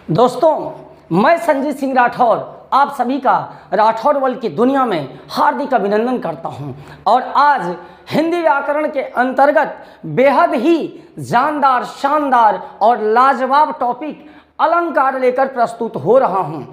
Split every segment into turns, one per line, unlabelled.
दोस्तों, मैं संजीत सिंह राठौर आप सभी का राठौर वर्ल्ड की दुनिया में हार्दिक अभिनंदन करता हूं। और आज हिंदी व्याकरण के अंतर्गत बेहद ही जानदार, शानदार और लाजवाब टॉपिक अलंकार लेकर प्रस्तुत हो रहा हूं।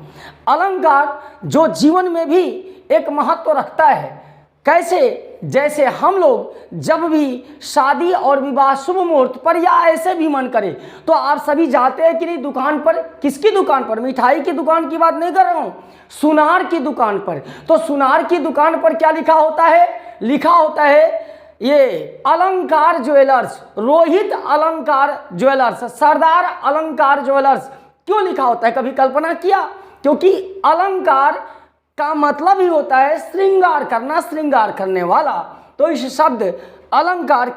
अलंकार जो जीवन में भी एक महत्व रखता है। कैसे? जैसे हम लोग जब भी शादी और विवाह शुभ मुहूर्त पर या ऐसे भी मन करे तो आप सभी जाते हैं कि नहीं दुकान पर। किसकी दुकान पर? मिठाई की दुकान की बात नहीं कर रहा हूं, सुनार की दुकान पर। तो सुनार की दुकान पर क्या लिखा होता है? लिखा होता है ये अलंकार ज्वेलर्स, रोहित अलंकार ज्वेलर्स, सरदार अलंकार ज्वेलर्स। क्यों लिखा होता है? कभी कल्पना किया? क्योंकि अलंकार का मतलब ही होता है श्रृंगार करना, श्रृंगार करने वाला। तो इस शब्द अलंकार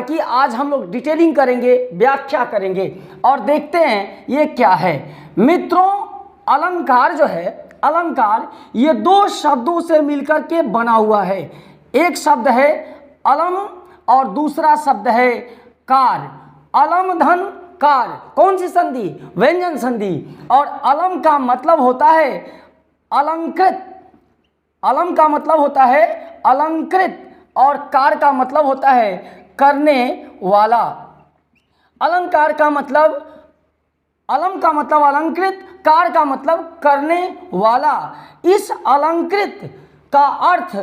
की आज हम लोग डिटेलिंग करेंगे, व्याख्या करेंगे और देखते हैं ये क्या है। मित्रों, अलंकार जो है, अलंकार ये दो शब्दों से मिलकर के बना हुआ है। एक शब्द है अलम और दूसरा शब्द है कार। अलम धन कार, कौन सी संधि? व्यंजन संधि। और अलम का मतलब होता है अलंकृत। अलम का मतलब होता है अलंकृत और कार का मतलब होता है करने वाला। अलंकार का मतलब, अलम का मतलब अलंकृत, कार का मतलब करने वाला। इस अलंकृत का अर्थ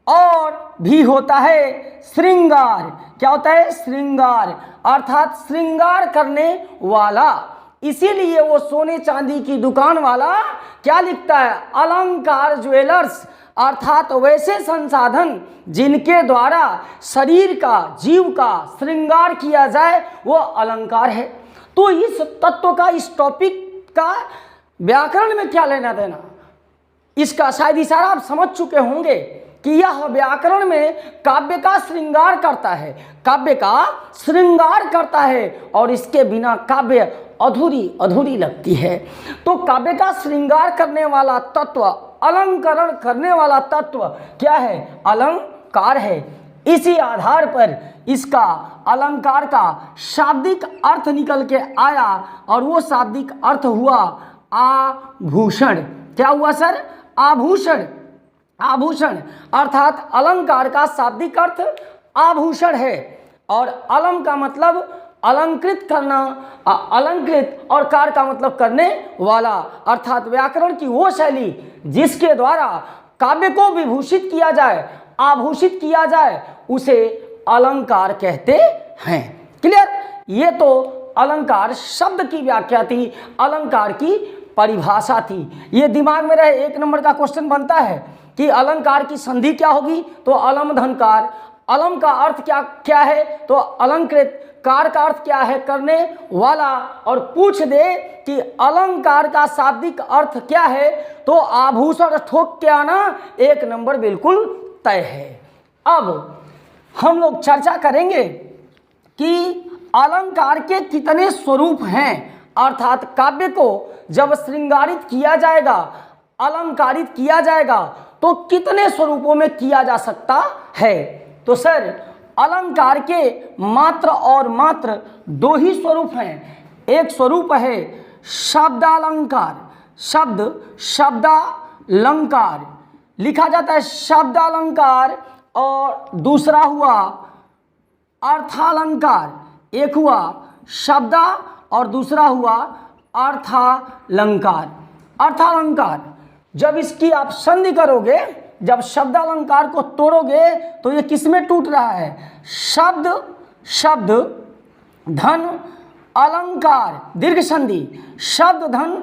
और भी होता है श्रृंगार। क्या होता है? श्रृंगार, अर्थात श्रृंगार करने वाला। इसीलिए वो सोने चांदी की दुकान वाला क्या लिखता है? अलंकार ज्वेलर्स, अर्थात वैसे संसाधन जिनके द्वारा शरीर का, जीव का श्रृंगार किया जाए वो अलंकार है। तो इस तत्व का, इस टॉपिक का व्याकरण में क्या लेना देना, इसका शायद इशारा आप समझ चुके होंगे कि यह व्याकरण में काव्य का श्रृंगार करता है, काव्य का श्रृंगार करता है और इसके बिना काव्य अधूरी लगती है। तो काव्य का श्रृंगार करने वाला तत्व, अलंकरण करने वाला तत्व क्या है? अलंकार है। इसी आधार पर इसका, अलंकार का शाब्दिक अर्थ निकल के आया और वो शाब्दिक अर्थ हुआ आभूषण। क्या हुआ सर? आभूषण। आभूषण अर्थात अलंकार का शाब्दिक अर्थ आभूषण है। और अलम का मतलब अलंकृत करना, अलंकृत, और कार का मतलब करने वाला, अर्थात व्याकरण की वो शैली जिसके द्वारा काव्य को विभूषित किया जाए, आभूषित किया जाए, उसे अलंकार कहते हैं। क्लियर? ये तो अलंकार शब्द की व्याख्या थी, अलंकार की परिभाषा थी। ये दिमाग में रहे, एक नंबर का क्वेश्चन बनता है कि अलंकार की संधि क्या होगी? तो अलम धनकार। अलम का अर्थ क्या है? तो अलंकृत। कार का अर्थ क्या है? करने वाला। और पूछ दे कि अलंकार का शाब्दिक अर्थ क्या है? तो आभूषण ठोक के आना, एक नंबर बिल्कुल तय है। अब हम लोग चर्चा करेंगे कि अलंकार के कितने स्वरूप हैं, अर्थात काव्य को जब श्रृंगारित किया जाएगा, अलंकारित किया जाएगा तो कितने स्वरूपों में किया जा सकता है। तो सर, अलंकार के मात्र और मात्र दो ही स्वरूप हैं। एक स्वरूप है शब्दालंकार, शब्दालंकार लिखा जाता है शब्दालंकार, और दूसरा हुआ अर्थालंकार। एक हुआ शब्दा और दूसरा हुआ अर्थालंकार। अर्थालंकार जब इसकी आप संधि करोगे, जब शब्दालंकार को तोड़ोगे तो ये किसमें टूट रहा है? शब्द धन अलंकार, दीर्घ संधि, शब्द धन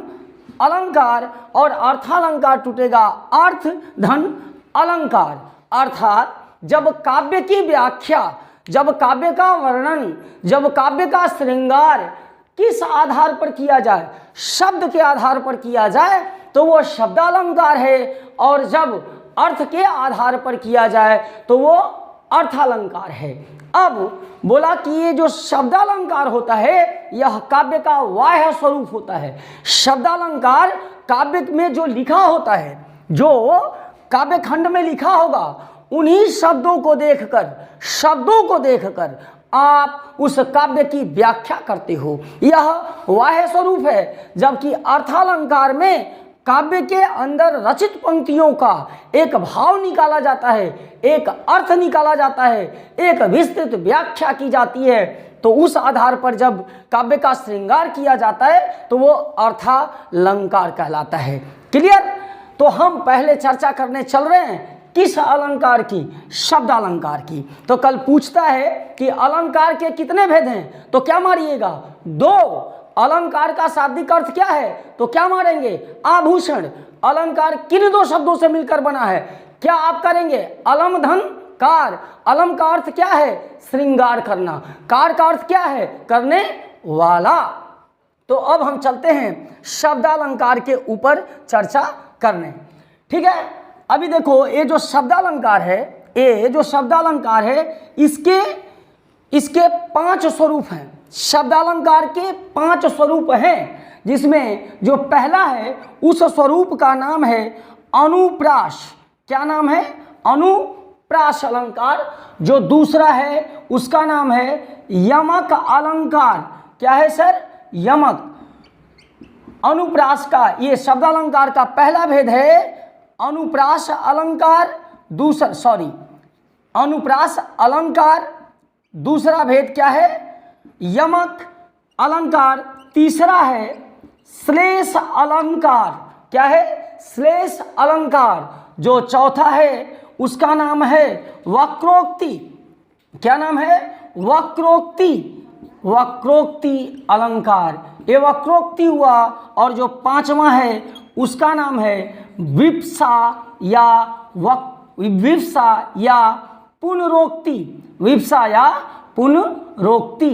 अलंकार, और अर्थालंकार टूटेगा अर्थ धन अलंकार। अर्थात जब काव्य की व्याख्या, जब काव्य का वर्णन, जब काव्य का श्रृंगार किस आधार पर किया जाए? शब्द के आधार पर किया जाए तो वो शब्दालंकार है, और जब अर्थ के आधार पर किया जाए तो वो अर्थालंकार है। अब बोला कि ये जो शब्दालंकार होता है यह काव्य का बाह्य स्वरूप होता है। शब्दालंकार काव्य में जो लिखा होता है, जो काव्य खंड में लिखा होगा, उन्हीं शब्दों को देखकर आप उस काव्य की व्याख्या करते हो। यह बाह्य स्वरूप है, जबकि अर्थालंकार में काव्य के अंदर रचित पंक्तियों का एक भाव निकाला जाता है, एक अर्थ निकाला जाता है, एक विस्तृत व्याख्या की जाती है। तो उस आधार पर जब काव्य का श्रृंगार किया जाता है तो वो अर्थालंकार कहलाता है। क्लियर? तो हम पहले चर्चा करने चल रहे हैं किस अलंकार की? शब्द अलंकार की। तो कल पूछता है कि अलंकार के कितने भेद हैं, तो क्या मारिएगा? 2। अलंकार का शाब्दिक अर्थ क्या है, तो क्या मारेंगे? आभूषण। अलंकार किन 2 शब्दों से मिलकर बना है? क्या आप करेंगे? अलम धन कार। अलम का अर्थ क्या है? श्रृंगार करना। कार का अर्थ क्या है? करने वाला। तो अब हम चलते हैं शब्दालंकार के ऊपर चर्चा करने। ठीक है, अभी देखो ये जो शब्दालंकार है, ये जो शब्दालंकार है इसके 5 स्वरूप हैं। शब्दालंकार के 5 स्वरूप हैं, जिसमें जो पहला है उस स्वरूप का नाम है अनुप्रास। क्या नाम है? अनुप्रास अलंकार। जो दूसरा है उसका नाम है यमक अलंकार। क्या है सर? यमक। अनुप्रास का, ये शब्दालंकार का पहला भेद है अनुप्रास अलंकार। अनुप्रास अलंकार। दूसरा भेद क्या है? यमक अलंकार। तीसरा है श्लेष अलंकार। क्या है? श्लेष अलंकार। जो चौथा है उसका नाम है वक्रोक्ति। क्या नाम है? वक्रोक्ति। वक्रोक्ति अलंकार। ये वक्रोक्ति हुआ। और जो 5वां है उसका नाम है विप्सा या पुनरोक्ति। विप्सा या पुनरोक्ति।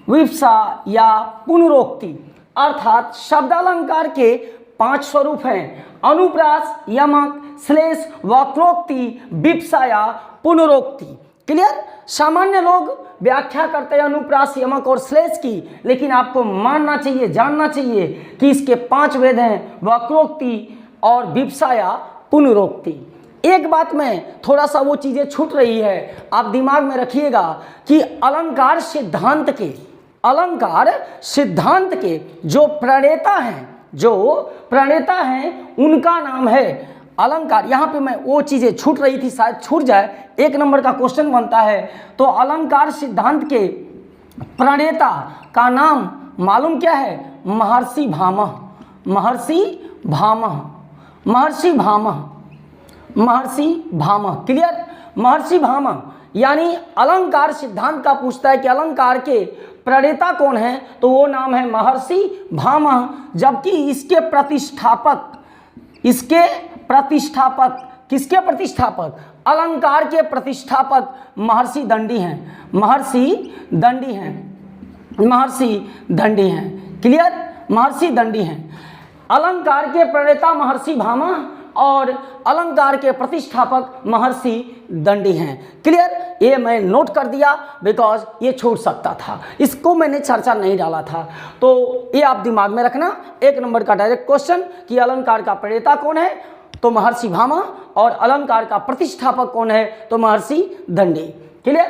विप्सा या पुनरोक्ति। अर्थात शब्दालंकार के 5 स्वरूप हैं: अनुप्रास, यमक, श्लेष, वक्रोक्ति, विप्सा या पुनरोक्ति। क्लियर? सामान्य लोग व्याख्या करते हैं अनुप्रास, यमक और श्लेष की, लेकिन आपको मानना चाहिए, जानना चाहिए कि इसके 5 भेद हैं: वक्रोक्ति और विप्सा या पुनरोक्ति। एक बात में थोड़ा सा वो चीज़ें छूट रही है, आप दिमाग में रखिएगा कि अलंकार सिद्धांत के जो प्रणेता हैं उनका नाम है अलंकार। यहाँ पे मैं वो चीज़ें छूट रही थी, शायद छूट जाए, 1 नंबर का क्वेश्चन बनता है। तो अलंकार सिद्धांत के प्रणेता का नाम मालूम क्या है? महर्षि भामह। क्लियर? महर्षि भामह। यानी अलंकार सिद्धांत का पूछता है कि अलंकार के प्रणेता कौन है, तो वो नाम है महर्षि भामह। जबकि इसके प्रतिष्ठापक अलंकार के प्रतिष्ठापक महर्षि दंडी हैं। क्लियर? महर्षि दंडी हैं। अलंकार के प्रणेता महर्षि भामह और अलंकार के प्रतिष्ठापक महर्षि दंडी हैं। क्लियर? ये मैं नोट कर दिया बिकॉज ये छूट सकता था, इसको मैंने चर्चा नहीं डाला था। तो ये आप दिमाग में रखना, 1 नंबर का डायरेक्ट क्वेश्चन कि अलंकार का प्रणेता कौन है, तो महर्षि भामह, और अलंकार का प्रतिष्ठापक कौन है, तो महर्षि दंडी। क्लियर?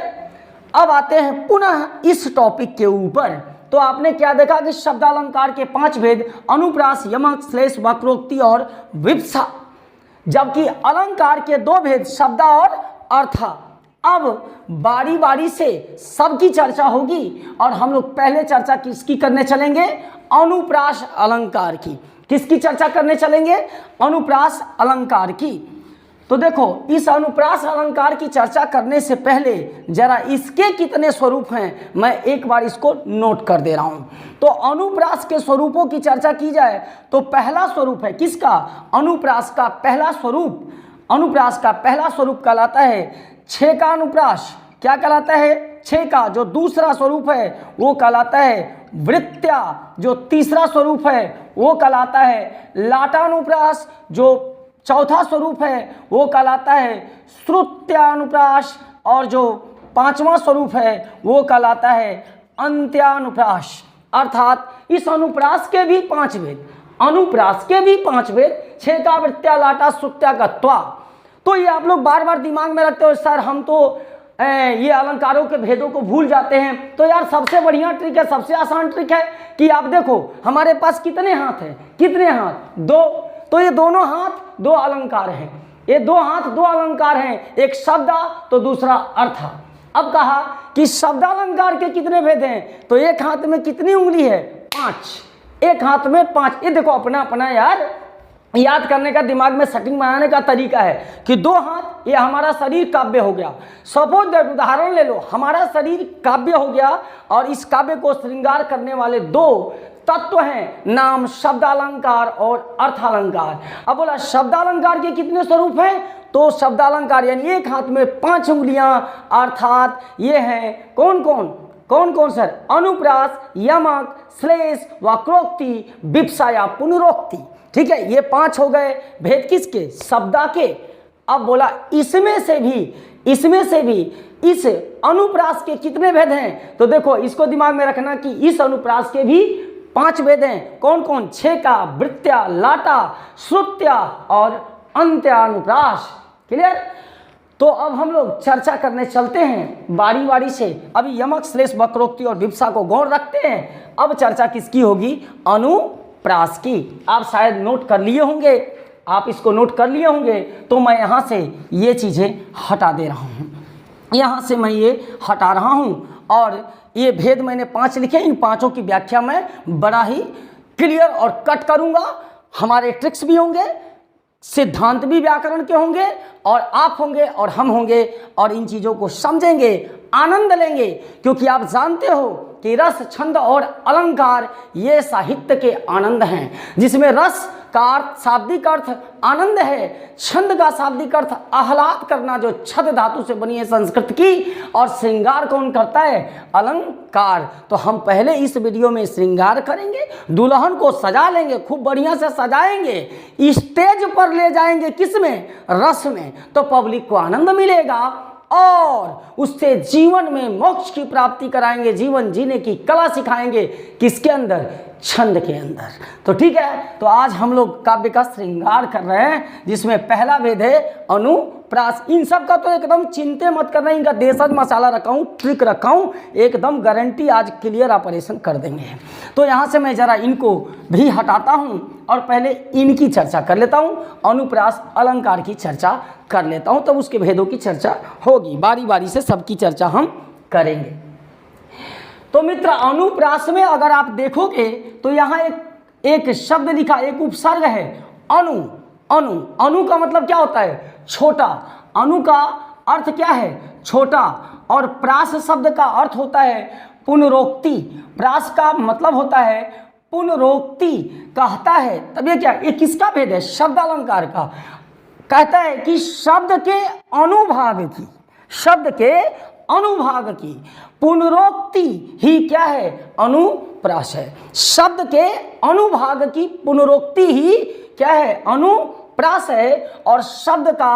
अब आते हैं पुनः इस टॉपिक के ऊपर। तो आपने क्या देखा कि शब्दालंकार के 5 भेद: अनुप्रास, यमक, श्लेष, वक्रोक्ति और विप्सा। जबकि अलंकार के 2 भेद शब्दा और अर्था। अब बारी बारी से सबकी चर्चा होगी और हम लोग पहले चर्चा किसकी करने चलेंगे? अनुप्रास अलंकार की। किसकी चर्चा करने चलेंगे? अनुप्रास अलंकार की। तो देखो, इस अनुप्रास अलंकार की चर्चा करने से पहले जरा इसके कितने स्वरूप हैं मैं एक बार इसको नोट कर दे रहा हूं। तो अनुप्रास के स्वरूपों की चर्चा की जाए तो पहला स्वरूप है किसका? अनुप्रास का पहला स्वरूप कहलाता है छे का अनुप्रास। क्या कहलाता है? छे का। जो दूसरा स्वरूप है वो कहलाता है वृत्त्या। जो तीसरा स्वरूप है वो कहलाता है लाटानुप्रास। जो चौथा स्वरूप है वो कहलाता है श्रुत्यानुप्रास। और जो 5वां स्वरूप है वो कहलाता है अंत्यानुप्रास। अर्थात इस अनुप्रास के भी 5 भेद, छे का, वृत्त्या, लाटा, श्रुत्या का त्वा। तो ये आप लोग बार बार दिमाग में रखते हो, सर हम तो ये अलंकारों के भेदों को भूल जाते हैं, तो यार सबसे बढ़िया ट्रिक है, सबसे आसान ट्रिक है कि आप देखो हमारे पास कितने हाथ हैं, कितने हाथ, 2, तो ये दोनों हाथ 2 अलंकार हैं, ये 2 हाथ 2 अलंकार हैं, एक शब्द तो दूसरा अर्थ। अब कहा कि शब्द अलंकार के कितने भेद हैं, तो एक हाथ में कितनी उंगली है, 5, एक हाथ में 5। ये देखो अपना अपना यार याद करने का, दिमाग में सेटिंग बनाने का तरीका है कि 2 हाथ, ये हमारा शरीर काव्य हो गया। सपोज दैट, उदाहरण ले लो, हमारा शरीर काव्य हो गया और इस काव्य को श्रृंगार करने वाले 2 तत्व हैं, नाम शब्दालंकार और अर्थालंकार। अब बोला शब्दालंकार के कितने स्वरूप हैं, तो शब्दालंकार यानी एक हाथ में 5 उंगलियां, अर्थात ये हैं कौन कौन सर, अनुप्रास, यमक, श्लेष, वक्रोक्ति, विप्सा या पुनरोक्ति। ठीक है, ये 5 हो गए भेद किसके, शब्दा के। अब बोला इसमें से भी इस अनुप्रास के कितने भेद हैं, तो देखो इसको दिमाग में रखना कि इस अनुप्रास के भी 5 भेद हैं। कौन कौन, छेका, वृत्त्या, लाटा, श्रुत्या और अंत्यानुप्रास। क्लियर। तो अब हम लोग चर्चा करने चलते हैं बारी बारी से। अभी यमक, श्लेष, वक्रोक्ति और विप्सा को गौण रखते हैं। अब चर्चा किसकी होगी, अनुप्रास की। आप शायद नोट कर लिए होंगे, आप इसको नोट कर लिए होंगे, तो मैं यहाँ से ये चीज़ें हटा दे रहा हूँ, यहाँ से मैं ये हटा रहा हूँ। और ये भेद मैंने 5 लिखे, इन 5 की व्याख्या मैं बड़ा ही क्लियर और कट करूँगा। हमारे ट्रिक्स भी होंगे, सिद्धांत भी व्याकरण के होंगे, और आप होंगे और हम होंगे, और इन चीज़ों को समझेंगे, आनंद लेंगे। क्योंकि आप जानते हो कि रस, छंद और अलंकार ये साहित्य के आनंद हैं, जिसमें रस का अर्थ शाब्दिक अर्थ आनंद है, छंद का शाब्दिक अर्थ आह्लाद करना, जो छद धातु से बनी है संस्कृत की, और श्रृंगार कौन करता है, अलंकार। तो हम पहले इस वीडियो में श्रृंगार करेंगे, दुल्हन को सजा लेंगे, खूब बढ़िया से सजाएंगे, स्टेज पर ले जाएंगे, किस में, रस में, तो पब्लिक को आनंद मिलेगा और उससे जीवन में मोक्ष की प्राप्ति कराएंगे, जीवन जीने की कला सिखाएंगे, किसके अंदर, छंद के अंदर। तो ठीक है, तो आज हम लोग काव्य का श्रृंगार कर रहे हैं, जिसमें पहला भेद है अनुप्रास। इन सब का तो एकदम चिंते मत करना, इनका देशज मसाला रखा हूँ, ट्रिक रखा हूँ, एकदम गारंटी आज क्लियर ऑपरेशन कर देंगे। तो यहाँ से मैं जरा इनको भी हटाता हूँ और पहले इनकी चर्चा कर लेता हूँ, अनुप्रास अलंकार की चर्चा कर लेता हूँ, तब उसके भेदों की चर्चा होगी। बारी बारी से सबकी चर्चा हम करेंगे। तो मित्र, अनुप्रास में अगर आप देखोगे तो यहाँ एक शब्द लिखा, एक उपसर्ग है, अनु। अनु का मतलब क्या होता है, छोटा। अनु का अर्थ क्या है, छोटा। और प्रास शब्द का अर्थ होता है पुनरोक्ति। प्रास का मतलब होता है पुनरोक्ति, कहता है। तब ये क्या, ये किसका भेद है, शब्द अलंकार का। कहता है कि शब्द के अनुभाग की पुनरोक्ति ही क्या है, अनुप्रास है। शब्द के अनुभाग की पुनरोक्ति ही क्या है, अनुप्रास है। और शब्द का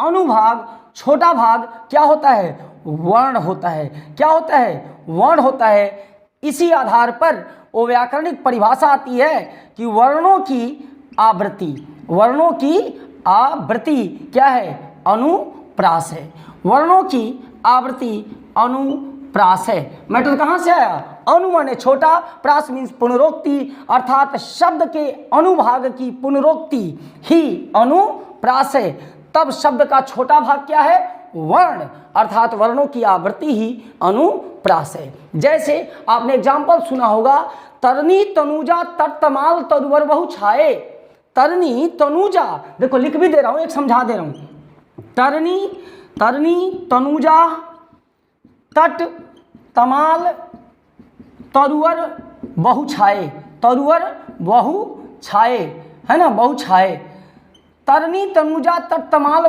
अनुभाग, छोटा भाग क्या होता है, वर्ण होता है। क्या होता है, वर्ण होता है। इसी आधार पर वो व्याकरणिक परिभाषा आती है कि वर्णों की आवृत्ति क्या है, अनुप्रास है। वर्णों की आवृत्ति अनुप्रास है। मैटर कहाँ से आया, अनु माने छोटा, प्रास मीन्स पुनरोक्ति, अर्थात शब्द के अनुभाग की पुनरोक्ति ही अनुप्रास है। तब शब्द का छोटा भाग क्या है, वर्ण, अर्थात वर्णों की आवृत्ति ही अनुप्रास है। जैसे आपने एग्जाम्पल सुना होगा, तरनी तनुजा तटतमाल तरुवर बहु छाए। तरनी तनुजा, देखो लिख भी दे रहा हूं, एक समझा दे रहा हूं। तरनी तनुजा तट तमाल तरुवर बहु छाए। तरुवर बहु छाए है ना, बहु छाए। तरनी तनुजा तट तमाल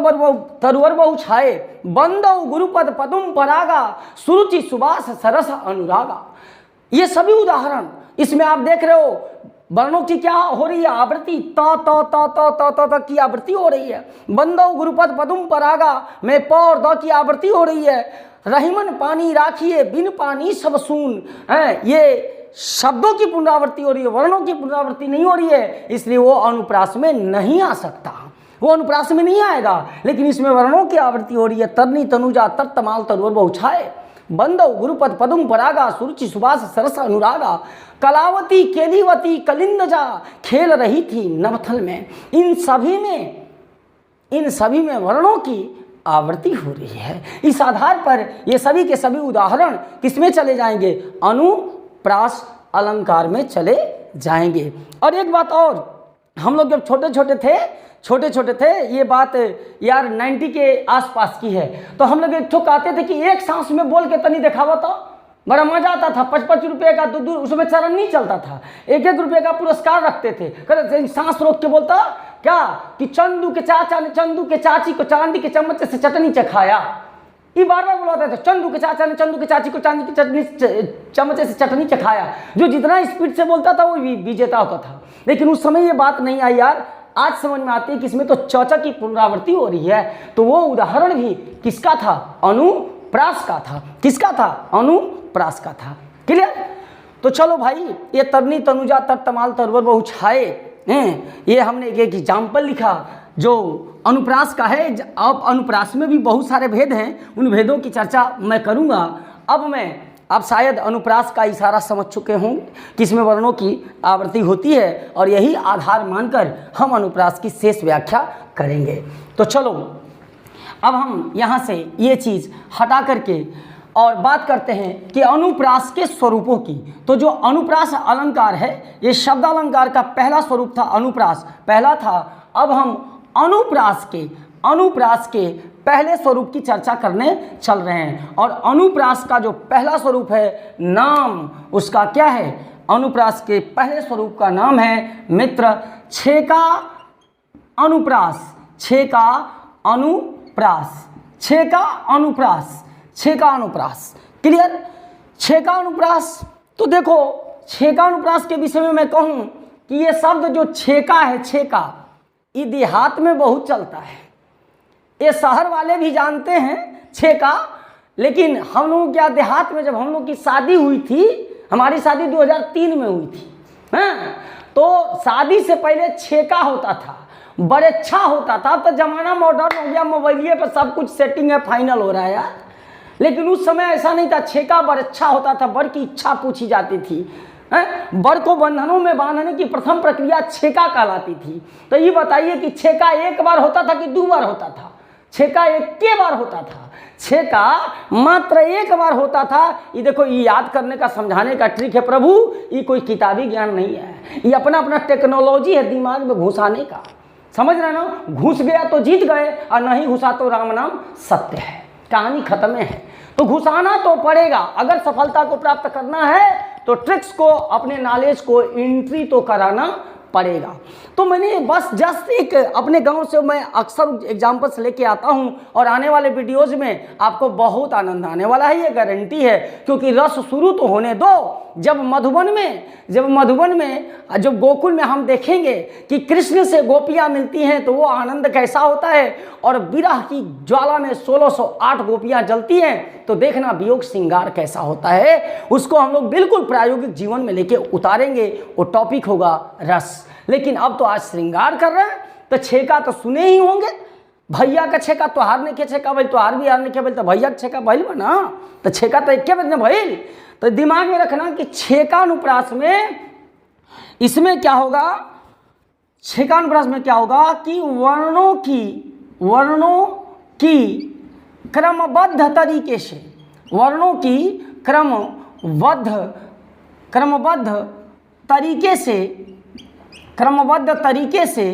तरुवर बहु छाए, बंदौ गुरुपद पदुम परागा, सुरुचि सुबास सरस अनुरागा। ये सभी उदाहरण इसमें आप देख रहे हो, वर्णों की क्या हो रही है, आवृत्ति, त की आवृत्ति हो रही है। बंदौ गुरुपद पदुम परागा में प और द की आवृत्ति हो रही है। रहीमन पानी राखिए बिन पानी सब सून है, ये शब्दों की पुनरावृत्ति हो रही है, वर्णों की पुनरावृत्ति नहीं हो रही है, इसलिए वो अनुप्रास में नहीं आ सकता। वो अनुप्रास में नहीं आएगा। लेकिन इसमें वर्णों की आवृत्ति हो रही है। तरनी तनुजा तत्तमाल तरुवर बहुछाए, बंदव गुरुपद पदुम परागा, सुरुचि सुबास सरस अनुरागा, कलावती केलीवती कलिंदजा खेल रही थी नवथल में। इन सभी में वर्णों की आवृत्ति हो रही है। इस आधार पर ये सभी के सभी उदाहरण किसमें चले जाएंगे? अनुप्रास अलंकार में चले जाएंगे। और एक बात और, हम लोग जब छोटे छोटे थे, ये बात यार 90 के आसपास की है, तो हम लोग एक ठोक आते थे कि एक सांस में बोल के तनी दिखावा तो बड़ा मजा आता था। 55 रुपये का दूर उसमें चरण नहीं चलता था, 1-1 रुपये का पुरस्कार रखते थे। कहते सांस रोक के बोलता क्या कि चंदू के चाचा ने चंदू के चाची को चांदी के चम्मच से चटनी चखाया। ये बार बार बुलाते थे, चंदू के चाचा ने चंदू के चाची को चांदी की चम्मच से चटनी चखाया। जो जितना स्पीड से बोलता था वो विजेता होता था। लेकिन उस समय ये बात नहीं आई यार। आज समझ में आती है कि इसमें तो चौचा की पुनरावृत्ति हो रही है। तो वो उदाहरण भी किसका था? अनुप्रास का था। किसका था? अनुप्रास का था। क्लियर? तो चलो भाई, ये तरनी तनुजा तत्तमाल तरुवर बहुछाए, ये हमने एक एग्जाम्पल लिखा जो अनुप्रास का है। अब अनुप्रास में भी बहुत सारे भेद हैं, उन भेदों की चर्चा मैं करूँगा। अब शायद अनुप्रास का इशारा समझ चुके होंगे कि इसमें वर्णों की आवृत्ति होती है, और यही आधार मानकर हम अनुप्रास की शेष व्याख्या करेंगे। तो चलो अब हम यहाँ से ये चीज़ हटा करके और बात करते हैं कि अनुप्रास के स्वरूपों की। तो जो अनुप्रास अलंकार है, ये शब्द अलंकार का पहला स्वरूप था, अनुप्रास पहला था। अब हम अनुप्रास के पहले स्वरूप की चर्चा करने चल रहे हैं। और अनुप्रास का जो पहला स्वरूप है, नाम उसका क्या है? अनुप्रास के पहले स्वरूप का नाम है मित्र छेका अनुप्रास। छेका अनुप्रास। क्लियर? छेका अनुप्रास। तो देखो, छेका अनुप्रास के विषय में मैं कहूँ कि ये शब्द जो छेका है, छेका, ये देहात में बहुत चलता है। ये शहर वाले भी जानते हैं छेका, लेकिन हम लोगों क्या देहात में जब हम लोग की शादी हुई थी, हमारी शादी 2003 में हुई थी, तो शादी से पहले छेका होता था, बड़ेच्छा होता था। तो जमाना मॉडर्न हो गया, मोबाइलिए पर सब कुछ सेटिंग है, फाइनल हो रहा है यार। लेकिन उस समय ऐसा नहीं था, छेका बड़ेच्छा होता था, बड़ की इच्छा पूछी जाती थी। बड़ को बंधनों में बांधने की प्रथम प्रक्रिया छेका कहलाती थी। तो ये बताइए कि छेका एक बार होता था कि 2 बार होता था? छेका एक बार होता था। छेका मात्र एक बार होता था। ये देखो, ये याद करने का, समझाने का ट्रिक है प्रभु, ये कोई किताबी ज्ञान नहीं है, ये अपना टेक्नोलॉजी है दिमाग में घुसाने का। समझ रहे ना? घुस गया तो जीत गए, और नहीं घुसा तो राम नाम सत्य है, कहानी खत्म है। तो घुसाना तो पड़ेगा। अगर सफलता को प्राप्त करना है तो ट्रिक्स को, अपने नॉलेज को एंट्री तो कराना पड़ेगा। तो मैंने बस जस्ट एक अपने गांव से मैं अक्सर एग्जाम्पल्स लेके आता हूं, और आने वाले वीडियोज़ में आपको बहुत आनंद आने वाला है, ये गारंटी है। क्योंकि रस शुरू तो होने दो। जब मधुबन में जब गोकुल में हम देखेंगे कि कृष्ण से गोपियां मिलती हैं तो वो आनंद कैसा होता है, और विरह की ज्वाला में 1608 गोपियां जलती हैं, तो देखना वियोग श्रृंगार कैसा होता है। उसको हम लोग बिल्कुल प्रायोगिक जीवन में लेके उतारेंगे। वो टॉपिक होगा रस। लेकिन अब तो आज श्रृंगार कर रहे हैं, तो छेका तो सुने ही होंगे। भैया का छेका तोहार ने के छेका भइल, तोहार भी यार ने के भइल, तो भैया का छेका भइल बा ना, तो छेका तो एक में भइल। तो दिमाग में रखना कि छेका अनुप्रास में इसमें क्या होगा, छेका अनुप्रास में क्या होगा कि वर्णों की क्रमबद्ध तरीके से, वर्णों की क्रमबद्ध तरीके से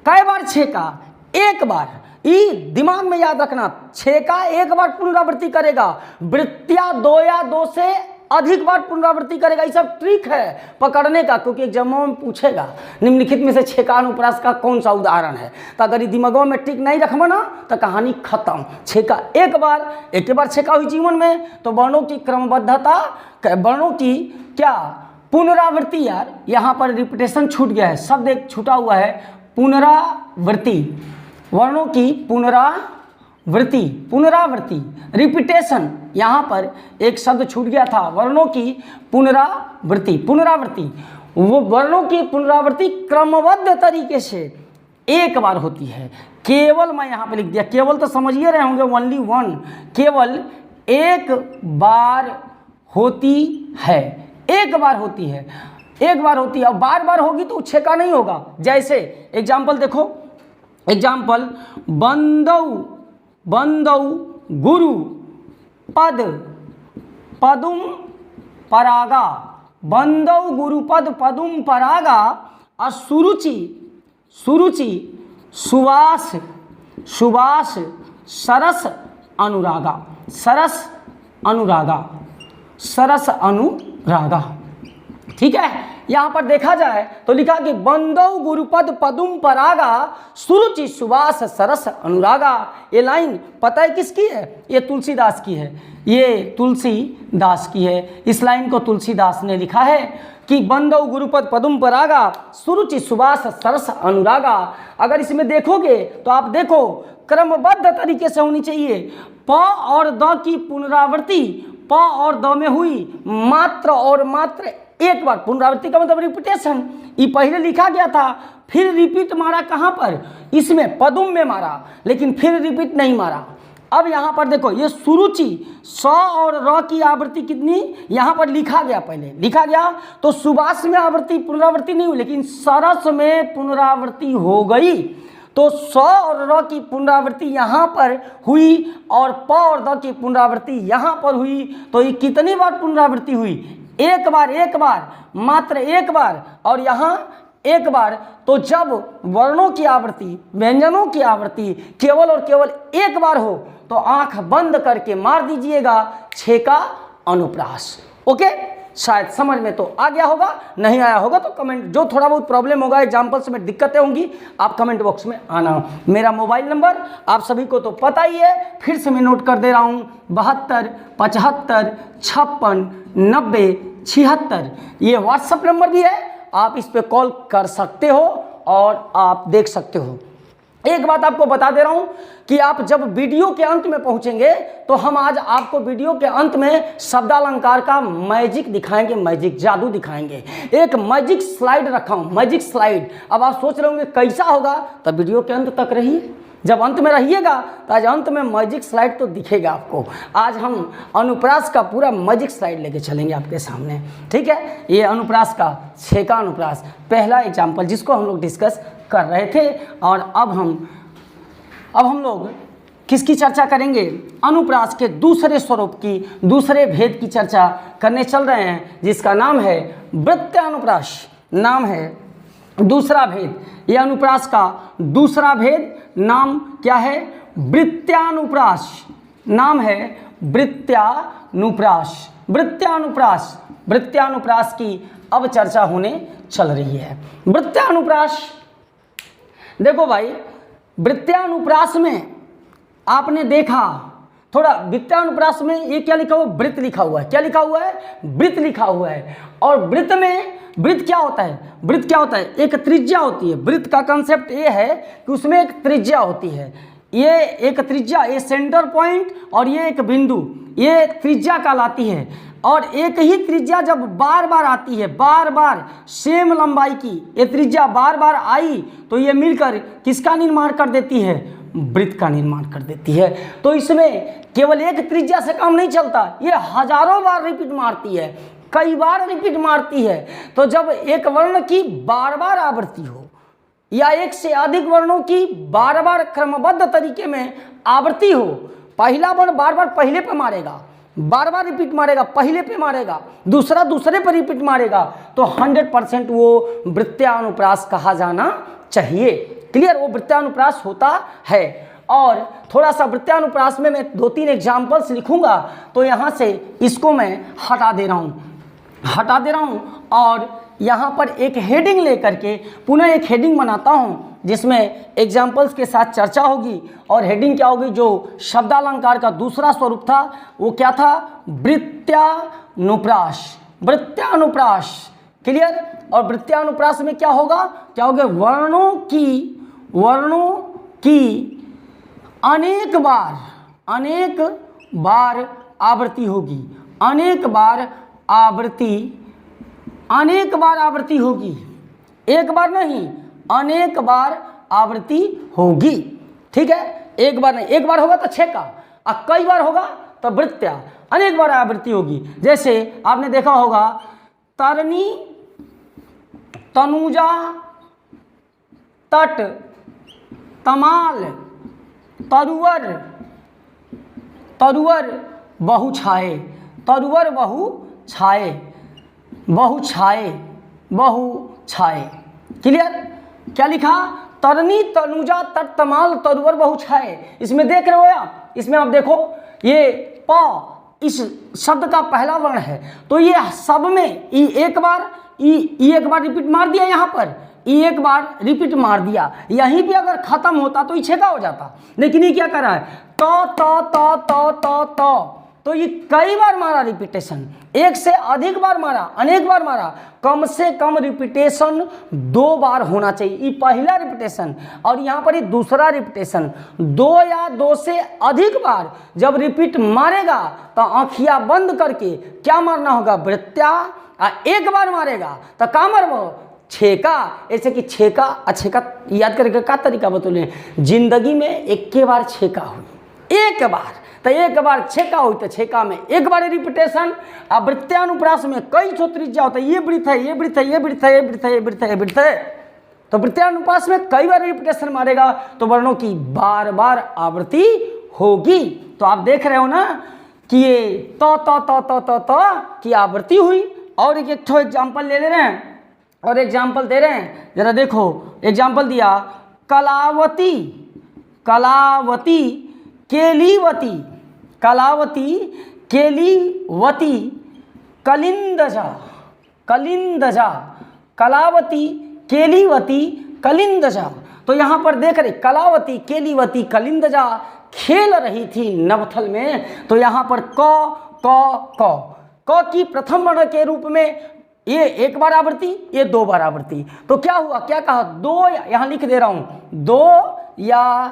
कई बार छेका, एक बार। ये दिमाग में याद रखना, छेका एक बार पुनरावृत्ति करेगा, वृत्तियां 2 या 2 से अधिक बार पुनरावृत्ति करेगा। ये सब ट्रिक है पकड़ने का, क्योंकि एग्जामों में पूछेगा निम्नलिखित में से छेका अनुप्रास का कौन सा उदाहरण है। तो अगर ये दिमागों में ट्रिक नहीं रखबो ना तो कहानी खत्म। छेका एक बार छेका हुई जीवन में, तो वर्णों की क्रमबद्धता, वर्णों की क्या पुनरावृत्ति, यार यहाँ पर रिपीटेशन छूट गया है, शब्द एक छूटा हुआ है, पुनरावृत्ति, वर्णों की पुनरावृत्ति, रिपीटेशन, यहाँ पर एक शब्द छूट गया था, वर्णों की पुनरावृत्ति। वो वर्णों की पुनरावृत्ति क्रमबद्ध तरीके से एक बार होती है। केवल मैं यहाँ पे लिख दिया, केवल तो समझिए रहे होंगे, ओनली वन, केवल एक बार होती है, एक बार होती है, एक बार होती है। और बार बार होगी तो छेका नहीं होगा। जैसे एग्जाम्पल देखो, एग्जाम्पल बंदौ बंदौ गुरु पद पदुम परागा, बंदौ गुरुपद पदुम परागा, और सुरुचि सुरुचि सुवास सुवास सरस अनुरागा, सरस अनुरागा, सरस अनुरागा। ठीक है, यहाँ पर देखा जाए तो लिखा कि बंदौ गुरुपद पदुम परागा, सुरुचि सुवास सरस अनुरागा। ये लाइन पता है किसकी है? ये तुलसीदास की है, ये तुलसीदास की है। इस लाइन को तुलसीदास ने लिखा है कि बंदौ गुरुपद पदुम परागा, सुरुचि सुवास सरस अनुरागा। अगर इसमें देखोगे तो आप देखो क्रमबद्ध तरीके से होनी चाहिए। प और द की पुनरावृत्ति प और द में हुई, मात्र और मात्र एक बार। पुनरावृत्ति का मतलब रिपीटेशन। ये पहले लिखा गया था, फिर रिपीट मारा कहाँ पर? इसमें पदुम में मारा, लेकिन फिर रिपीट नहीं मारा। अब यहाँ पर देखो, ये सुरुचि स और र की आवृत्ति कितनी यहाँ पर लिखा गया, पहले लिखा गया तो सुबास में आवृत्ति पुनरावृत्ति नहीं हुई, लेकिन सरस में पुनरावृत्ति हो गई। तो स और र की पुनरावृत्ति यहाँ पर हुई और प और द की पुनरावृत्ति यहाँ पर हुई। तो ये कितनी बार पुनरावृत्ति हुई? एक बार, एक बार, मात्र एक बार, और यहाँ एक बार। तो जब वर्णों की आवृत्ति, व्यंजनों की आवृत्ति केवल और केवल एक बार हो तो आंख बंद करके मार दीजिएगा छेका अनुप्रास। ओके, शायद समझ में तो आ गया होगा, नहीं आया होगा तो कमेंट, जो थोड़ा बहुत प्रॉब्लम होगा एग्जाम्पल्स में दिक्कतें होंगी, आप कमेंट बॉक्स में आना। मेरा मोबाइल नंबर आप सभी को तो पता ही है, फिर से मैं नोट कर दे रहा हूँ, 72 75 56 90 76। ये व्हाट्सअप नंबर भी है, आप इस पे कॉल कर सकते हो और आप देख सकते हो। एक बात आपको बता दे रहा हूं कि आप जब वीडियो के अंत में पहुंचेंगे तो हम आज आपको वीडियो के अंत में शब्दालंकार का मैजिक दिखाएंगे, मैजिक जादू दिखाएंगे। एक मैजिक स्लाइड रखा हूं, मैजिक स्लाइड। अब आप सोच रहे होंगे कैसा होगा, तो वीडियो के अंत तक रहिए। जब अंत में रहिएगा तो आज अंत में मैजिक स्लाइड तो दिखेगा आपको। आज हम अनुप्रास का पूरा मैजिक स्लाइड लेके चलेंगे आपके सामने, ठीक है। ये अनुप्रास का छेका अनुप्रास पहला एग्जाम्पल जिसको हम लोग डिस्कस कर रहे थे। और अब हम लोग किसकी चर्चा करेंगे? अनुप्रास के दूसरे स्वरूप की, दूसरे भेद की चर्चा करने चल रहे हैं, जिसका नाम है वृत्यानुप्रास। नाम है दूसरा भेद। यह अनुप्रास का दूसरा भेद नाम क्या है? वृत्यानुप्रास। नाम है वृत्यानुप्रास। वृत्यानुप्रास, वृत्यानुप्रास की अब चर्चा होने चल रही है। वृत्यानुप्रास, देखो भाई, वृत्यानुप्रास में आपने देखा थोड़ा, वृत्यानुप्रास में ये क्या लिखा हुआ? वृत्त लिखा हुआ है। क्या लिखा हुआ है? वृत्त लिखा हुआ है। और वृत्त में वृत्त क्या होता है? वृत्त क्या होता है? एक त्रिज्या होती है। वृत्त का कंसेप्ट ये है कि उसमें एक त्रिज्या होती है। ये एक त्रिज्या, ये सेंटर पॉइंट और ये एक बिंदु, ये त्रिज्या कहलाती है। और एक ही त्रिज्या जब बार बार आती है, बार बार सेम लंबाई की ये त्रिज्या बार बार आई, तो ये मिलकर किसका निर्माण कर देती है? वृत्त का निर्माण कर देती है। तो इसमें केवल एक त्रिज्या से काम नहीं चलता, ये हजारों बार रिपीट मारती है, कई बार रिपीट मारती है। तो जब एक वर्ण की बार बार आवृत्ति हो या एक से अधिक वर्णों की बार बार क्रमबद्ध तरीके में आवृत्ति हो, पहला वर्ण बार बार पहले पे मारेगा, बार बार रिपीट मारेगा, पहले पे मारेगा, दूसरा दूसरे पर रिपीट मारेगा, तो 100% वो वृत्यानुप्रास कहा जाना चाहिए। क्लियर? वो वृत्यानुप्रास होता है। और थोड़ा सा वृत्यानुप्रास में मैं 2-3 एग्जाम्पल्स लिखूंगा, तो यहाँ से इसको मैं हटा दे रहा हूँ और यहाँ पर एक हेडिंग लेकर के पुनः एक हेडिंग बनाता हूँ, जिसमें एग्जाम्पल्स के साथ चर्चा होगी। और हेडिंग क्या होगी? जो शब्दालंकार का दूसरा स्वरूप था वो क्या था? वृत्यानुप्रास। वृत्यानुप्रास, क्लियर? और वृत्यानुप्रास में क्या होगा? क्या होगा? वर्णों की अनेक बार आवृत्ति होगी। अनेक बार आवृत्ति होगी। एक बार नहीं, अनेक बार आवृत्ति होगी। ठीक है, एक बार नहीं, एक बार होगा तो छेका, और कई बार होगा तो वृत्त्या, अनेक बार आवृत्ति होगी। जैसे आपने देखा होगा तरनी, तनुजा, तट, तमाल, तरुवर, तरुवर बहु छाए, तरुवर बहु छाए, बहु छाए, बहु छाए। क्लियर? क्या लिखा? तरनी, तनुजा, तट, तमाल, तरुवर बहु छाए। इसमें देख रहे हो आप, इसमें आप देखो ये प इस शब्द का पहला वर्ण है, तो ये सब में ई एक बार रिपीट मार दिया, यहाँ पर ई एक बार रिपीट मार दिया। यहीं भी अगर खत्म होता तो ये छेका हो जाता, लेकिन ये क्या कर रहा है? तो ये कई बार मारा रिपीटेशन, एक से अधिक बार मारा, अनेक बार मारा, कम से कम रिपीटेशन 2 बार होना चाहिए। ये पहला रिपीटेशन और यहाँ पर ये दूसरा रिपीटेशन, 2 या 2 से अधिक बार जब रिपीट मारेगा तो आँखियाँ बंद करके क्या मारना होगा? वृत्त्या। एक बार मारेगा तो क्या मारबो? छेका। ऐसे कि छेका, छेका याद करके का तरीका बतौले, जिंदगी में एक के बार छेका हुई, एक बार, तो एक बार छेका हुई तो छेका में एक बार रिपीटेशन। अब वृत्त्यानुप्रास में कई छो त्रिज्या होता है, ये वृत्त है, ये वृत्त है, ये वृत्त है, ये वृत्त है, ये वृत्त है, ये वृत्त है, तो वृत्त्यानुप्रास में कई बार रिपीटेशन मारेगा तो वर्णों की बार बार आवृत्ति होगी। तो आप देख रहे हो ना कि ये तो की आवृत्ति हुई। और एक ठो एग्जाम्पल ले रहे हैं और एग्जाम्पल दे रहे हैं, जरा देखो। एग्जाम्पल दिया कलावती, कलावती, केलीवती, कलावती, केलीवती, कलिंदजा, कलिंदजा, कलावती, केलीवती, कलिंदजा। तो यहाँ पर देख रहे कलावती, केलीवती, कलिंदजा खेल रही थी नवथल में। तो यहाँ पर क की प्रथम वर्ण के रूप में ये एक बार आवृत्ति, ये 2 बार आवृत्ति। तो क्या हुआ? क्या कहा? 2, यहाँ लिख दे रहा हूँ, 2 या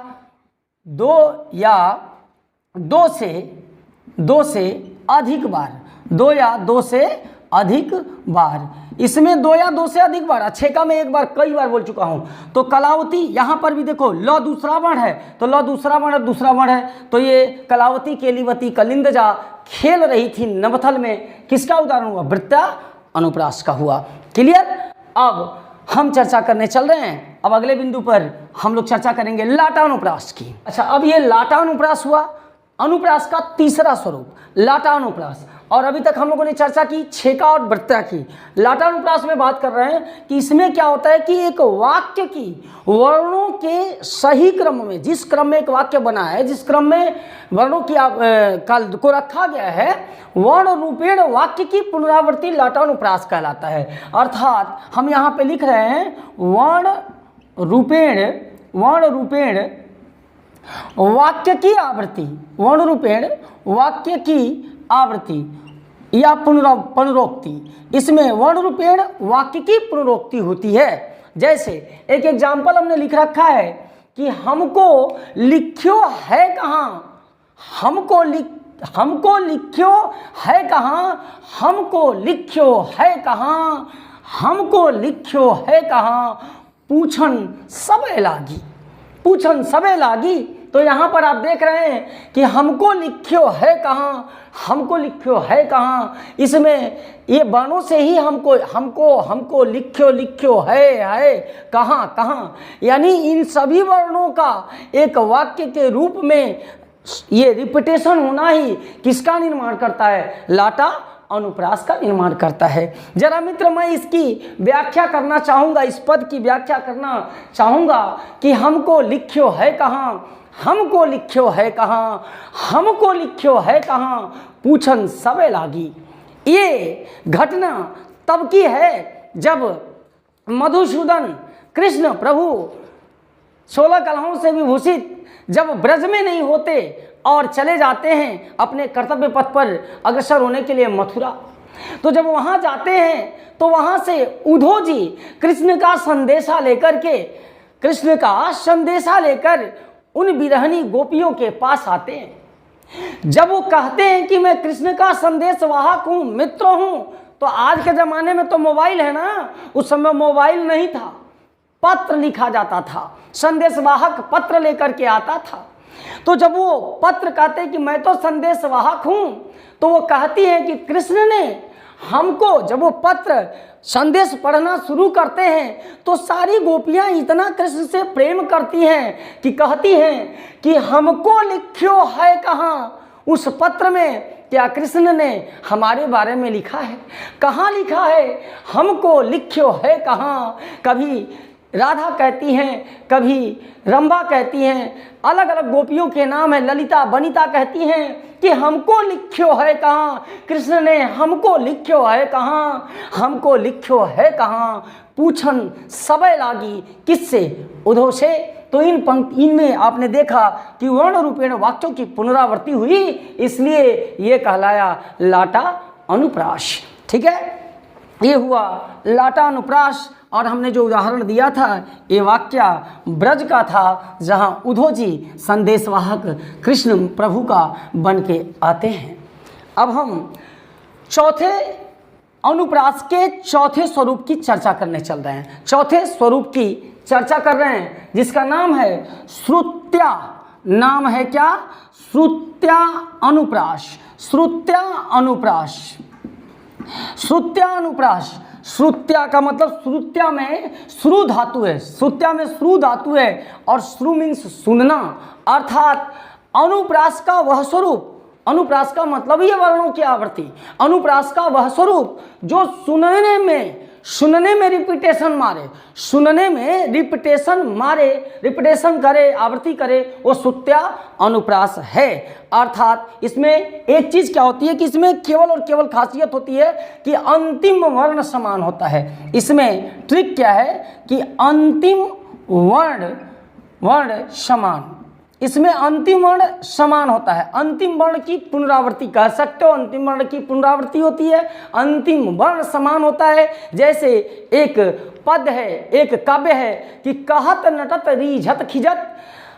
2 से अधिक बार, 2 या 2 से अधिक बार। इसमें 2 या 2 से अधिक बार, छेका में एक बार, कई बार बोल चुका हूँ। तो कलावती, यहाँ पर भी देखो ल दूसरा वर्ण है, तो ल दूसरा वर्ण, दूसरा वर्ण है, तो ये कलावती, केलीवती, कलिंदजा खेल रही थी नवथल में। किसका उदाहरण हुआ? वृत्त्या अनुप्रास का हुआ। क्लियर? अब हम चर्चा करने चल रहे हैं। अब अगले बिंदु पर हम लोग चर्चा करेंगे लाटानुप्रास की। अच्छा, अब ये लाटानुप्रास हुआ, अनुप्रास का तीसरा स्वरूप लाटानुप्रास। और अभी तक हम लोगों ने चर्चा की छेका और वृत्त्या की। लाटानुप्रास में बात कर रहे हैं कि इसमें क्या होता है कि एक वाक्य की वर्णों के सही क्रम में, जिस क्रम में एक वाक्य बना है, जिस क्रम में वर्णों की काल को रखा गया है, वर्ण रूपेण वाक्य की पुनरावृत्ति लाटानुप्रास कहलाता है। अर्थात हम यहाँ पे लिख रहे हैं वर्ण रूपेण वाक्य की आवृत्ति, वर्ण रूपेण वाक्य की आवृत्ति या पुनरोक्ति। इसमें वर्ण रूपेण वाक्य की पुनरोक्ति होती है। जैसे एक एग्जाम्पल हमने लिख रखा है कि हमको लिख्यो है कहाँ, हमको लिख्यो है कहाँ, हमको लिख्यो है कहाँ, हमको लिख्यो है कहाँ, पूछन सबे लागी, पूछन सबे लागी। तो यहाँ पर आप देख रहे हैं कि हमको लिख्यो है कहाँ, हमको लिख्यो है कहाँ। इसमें ये वर्णों से ही हमको लिख्यो है कहाँ कहाँ, यानी इन सभी वर्णों का एक वाक्य के रूप में ये रिपीटेशन होना ही किसका निर्माण करता है? लाटा अनुप्रास का निर्माण करता है। जरा मित्र, मैं इसकी व्याख्या करना चाहूँगा, इस पद की व्याख्या करना चाहूँगा कि हमको लिख्यो है कहाँ, हमको लिख्यो है कहाँ, हमको लिख्यो है कहाँ, पूछन सबे लागी। ये घटना तब की है जब मधुसूदन कृष्ण प्रभु 16 कलाओं से विभूषित जब ब्रज में नहीं होते और चले जाते हैं अपने कर्तव्य पथ पर अग्रसर होने के लिए मथुरा। तो जब वहाँ जाते हैं तो वहाँ से उद्धव जी कृष्ण का संदेशा लेकर उन विरहनी गोपियों के पास आते हैं। जब वो कहते हैं कि मैं कृष्ण का संदेश वाहक हूँ, मित्र हूँ, तो आज के ज़माने में तो मोबाइल है ना, उस समय मोबाइल नहीं था। पत्र लिखा जाता था, संदेशवाहक पत्र लेकर के आता था। तो जब वो पत्र कहते कि मैं तो संदेशवाहक हूं, तो वो कहती है कि कृष्ण ने हमको, जब वो पत्र संदेश पढ़ना शुरू करते हैं तो सारी गोपियां इतना कृष्ण से प्रेम करती हैं कि कहती हैं कि हमको लिख्यो है कहाँ, उस पत्र में क्या कृष्ण ने हमारे बारे में लिखा है, कहाँ लिखा है, हमको लिख्यो है कहाँ। कभी राधा कहती हैं, कभी रंभा कहती हैं, अलग अलग गोपियों के नाम है, ललिता बनिता कहती हैं कि हमको लिख्यो है कहाँ, कृष्ण ने हमको लिख्यो है कहाँ, हमको लिख्यो है कहाँ, पूछन सबे लागी किससे, उधो से। तो इन पंक्ति में आपने देखा कि वर्ण रूपेण वाक्यों की पुनरावृत्ति हुई, इसलिए ये कहलाया लाटा अनुप्रास। ठीक है, ये हुआ लाटा अनुप्रास। और हमने जो उदाहरण दिया था ये वाक्य ब्रज का था, जहाँ उद्धव जी संदेशवाहक कृष्ण प्रभु का बन के आते हैं। अब हम चौथे अनुप्रास के चौथे स्वरूप की चर्चा करने चल रहे हैं। चौथे स्वरूप की चर्चा कर रहे हैं जिसका नाम है श्रुत्या। नाम है क्या? श्रुत्या अनुप्रास। श्रुत्या अनुप्रास। श्रुत्या अनुप्रास। श्रुत्या का मतलब श्रुत्या में श्रु धातु है, श्रुत्या में श्रु धातु है और श्रु मीन्स सुनना, अर्थात अनुप्रास का वह स्वरूप, अनुप्रास का मतलब ही है वर्णों की आवृत्ति, अनुप्रास का वह स्वरूप जो सुनने में रिपीटेशन मारे, सुनने में रिपीटेशन मारे, रिपीटेशन करे, आवृत्ति करे, वो श्रुत्या अनुप्रास है। अर्थात इसमें एक चीज क्या होती है कि इसमें केवल और केवल खासियत होती है कि अंतिम वर्ण समान होता है। इसमें ट्रिक क्या है कि अंतिम वर्ण समान, इसमें अंतिम वर्ण समान होता है। अंतिम वर्ण की पुनरावृत्ति कह सकते हो, अंतिम वर्ण की पुनरावृत्ति होती है, अंतिम वर्ण समान होता है। जैसे एक पद है, एक काव्य है कि कहत नटत रीझत खिजत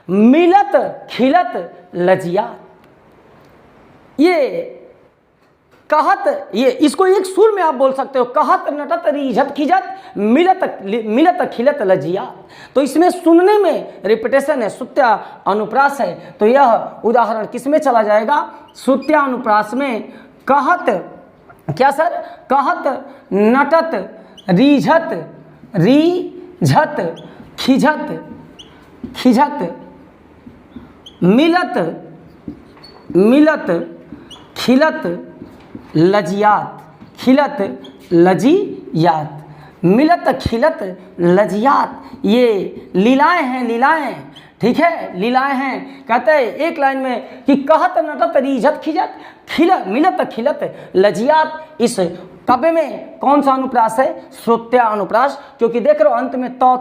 मिलत खिलत लजिया। ये कहत, ये इसको एक सुर में आप बोल सकते हो, कहत नटत रीझत खिजत मिलत खिलत लजिया। तो इसमें सुनने में रिपीटेशन है, श्रुत्या अनुप्रास है। तो यह उदाहरण किस में चला जाएगा? श्रुत्या अनुप्रास में कहत, क्या सर? कहत नटत रीझत खिजत मिलत खिलत लजियात, खिलत लजियात, मिलत खिलत लजियात। ये लीलाएं हैं, लीलाएं, ठीक है, लीलाएं हैं। कहते हैं एक लाइन में कि कहत नटत रीझत खिजत मिलत खिलत लजियात। इस काव्य में कौन सा अनुप्रास है? श्रुत्या अनुप्रास। क्योंकि देख रहे हो अंत में तो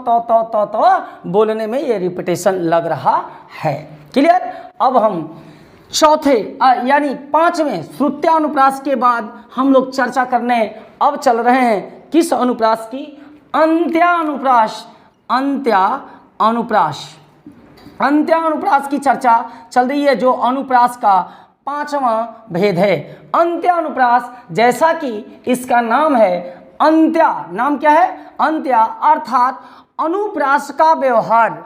बोलने में ये रिपीटेशन लग रहा है। क्लियर? अब हम चौथे यानी पांचवें श्रुत्या अनुप्रास के बाद हम लोग चर्चा करने अब चल रहे हैं किस अनुप्रास की? अंत्या अनुप्रास। अंत्या अनुप्रास, अंत्या अनुप्रास की चर्चा चल रही है, जो अनुप्रास का पांचवा भेद है। अंत्या अनुप्रास, जैसा कि इसका नाम है अंत्या, नाम क्या है? अंत्या, अर्थात अनुप्रास का व्यवहार,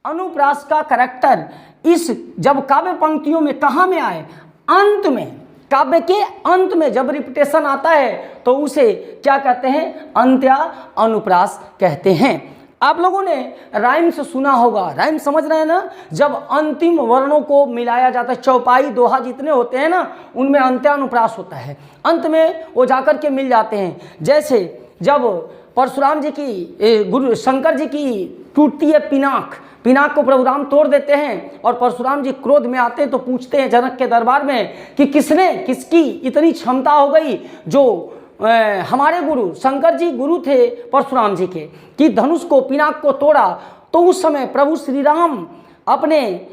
अनुप्रास का करैक्टर इस जब काव्य पंक्तियों में कहाँ में आए? अंत में, काव्य के अंत में जब रिपीटेशन आता है तो उसे क्या कहते हैं? अंत्या अनुप्रास कहते हैं। आप लोगों ने राइम्स सुना होगा, राइम समझ रहे हैं ना? जब अंतिम वर्णों को मिलाया जाता है, चौपाई दोहा जितने होते हैं ना, उनमें अंत्यानुप्रास होता है, अंत में वो जाकर के मिल जाते हैं। जैसे जब परशुराम जी की, गुरु शंकर जी की टूटती है पिनाक, पिनाक को प्रभु राम तोड़ देते हैं और परशुराम जी क्रोध में आते हैं तो पूछते हैं जनक के दरबार में कि किसकी इतनी क्षमता हो गई, जो हमारे गुरु शंकर जी गुरु थे परशुराम जी के, कि धनुष को, पिनाक को तोड़ा। तो उस समय प्रभु श्री राम अपने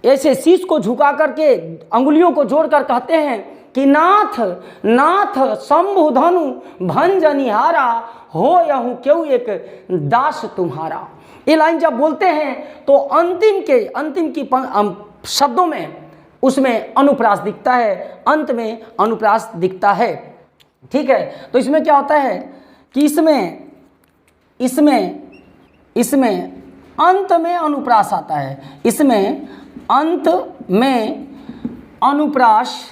ऐसे शीश को झुका करके अंगुलियों को जोड़कर कहते हैं कि नाथ शंभु धनु भंजनिहारा हो यहूँ क्यों एक दास तुम्हारा। ये लाइन जब बोलते हैं तो अंतिम की शब्दों में उसमें अनुप्रास दिखता है, अंत में अनुप्रास दिखता है। ठीक है, तो इसमें क्या होता है कि इसमें इसमें अंत में अनुप्रास आता है, इसमें अंत में अनुप्रास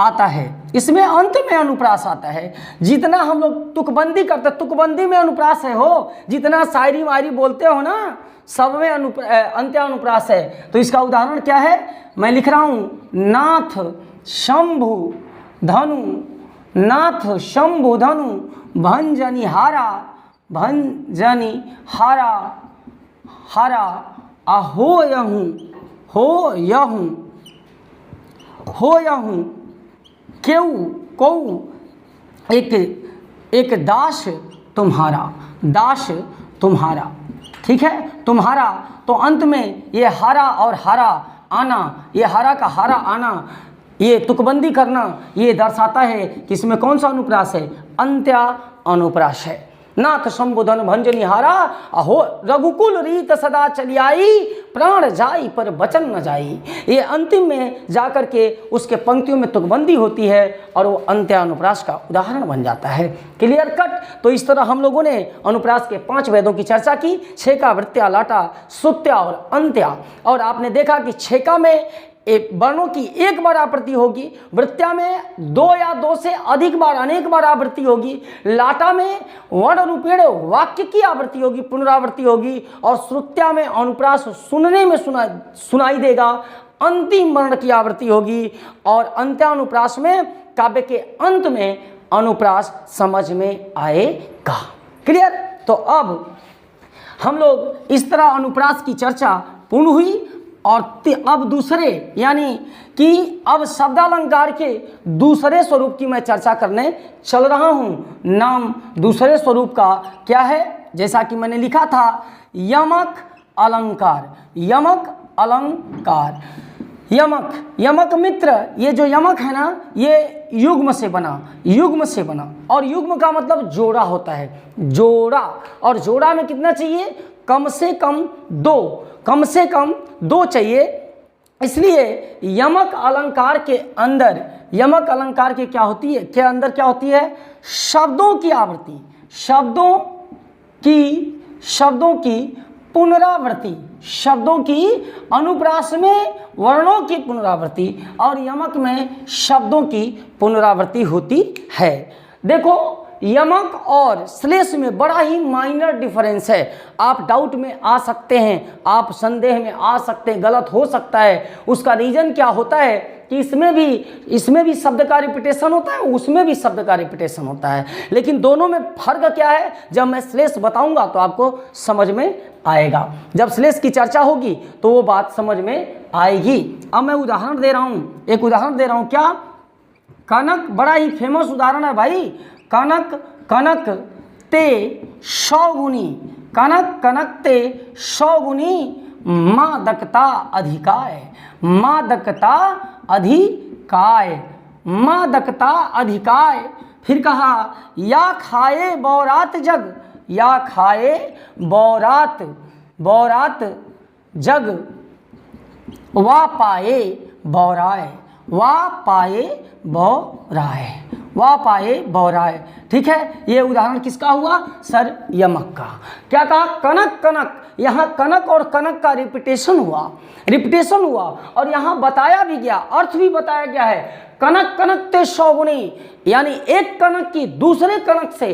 आता है, इसमें अंत में अनुप्रास आता है। जितना हम लोग तुकबंदी करते, तुकबंदी में अनुप्रास है हो, जितना शायरी वायरी बोलते हो ना, सब में अंत्य अनुप्रास है। तो इसका उदाहरण क्या है, मैं लिख रहा हूँ, नाथ शंभु धनु, नाथ शंभु धनु भंजनी हारा, भंजनी हारा हारा अहो यहूँ, हो यहूँ क्यों कौ एक दास तुम्हारा, दास तुम्हारा, ठीक है, तुम्हारा। तो अंत में ये हारा और हारा आना, ये हारा का हारा आना, ये तुकबंदी करना, ये दर्शाता है कि इसमें कौन सा अनुप्रास है, अंत्या अनुप्रास है। नाथ शंभुधन भंजनी हारा, अहो रघुकुल रीत सदा चली आई, प्राण जाई पर वचन न जाई। ये अंतिम में जाकर के उसके पंक्तियों में तुकबंदी होती है और वो अंत्यानुप्रास का उदाहरण बन जाता है। Clear cut. तो इस तरह हम लोगों ने अनुप्रास के 5 भेदों की चर्चा की, छेका, वृत्त्या, लाटा, सुत्या और अंत्या। और आपने देखा कि छेका में एक वर्णों की एक बार आवृत्ति होगी, वृत्त्या में 2 या 2 से अधिक बार, अनेक बार आवृत्ति होगी, लाटा में वर्ण रूपेण वाक्य की आवृत्ति होगी, पुनरावृत्ति होगी, और श्रुत्या में अनुप्रास सुनने में सुनाई देगा, अंतिम वर्ण की आवृत्ति होगी, और अंत्यानुप्रास में काव्य के अंत में अनुप्रास समझ में आएगा। क्लियर। तो अब हम लोग इस तरह अनुप्रास की चर्चा पूर्ण हुई। और अब दूसरे, यानी कि अब शब्दालंकार के दूसरे स्वरूप की मैं चर्चा करने चल रहा हूँ। नाम दूसरे स्वरूप का क्या है, जैसा कि मैंने लिखा था, यमक अलंकार। यमक अलंकार, यमक, यमक मित्र, ये जो यमक है ना, ये युग्म से बना, युग्म से बना, और युग्म का मतलब जोड़ा होता है, जोड़ा। और जोड़ा में कितना चाहिए, कम से कम 2, कम से कम 2 चाहिए। इसलिए यमक अलंकार के अंदर, यमक अलंकार के क्या होती है, के अंदर क्या होती है, शब्दों की आवृत्ति, शब्दों की पुनरावृत्ति, शब्दों की अनुप्रास में वर्णों की पुनरावृत्ति और यमक में शब्दों की पुनरावृत्ति होती है। देखो, यमक और श्लेष में बड़ा ही माइनर डिफरेंस है। आप डाउट में आ सकते हैं, आप संदेह में आ सकते हैं, गलत हो सकता है। उसका रीजन क्या होता है कि इसमें भी शब्द का रिपीटेशन होता है, उसमें भी शब्द का रिपीटेशन होता है, लेकिन दोनों में फर्क क्या है, जब मैं श्लेष बताऊंगा तो आपको समझ में आएगा। जब श्लेष की चर्चा होगी तो वो बात समझ में आएगी। अब मैं उदाहरण दे रहा हूँ, एक उदाहरण दे रहा हूँ। क्या, कनक, बड़ा ही फेमस उदाहरण है भाई। कनक कनक ते 100 गुनी, कनक कनक ते 100 गुनी, मादकता अधिकाय, मादकता अधिकाय, मादकता अधिकाय। फिर कहा, या खाए बौरात जग, या खाए बौरात, बौरात जग, वा पाए बौराय, वा पाए बौराय, वा पाए बौराय। ठीक है, ये उदाहरण किसका हुआ, सर यमक का। क्या कहा, कनक कनक, यहाँ कनक और कनक का रिपीटेशन हुआ, रिपीटेशन हुआ, और यहाँ बताया भी गया, अर्थ भी बताया गया है। कनक कनक ते 100 गुनी, यानी एक कनक की दूसरे कनक से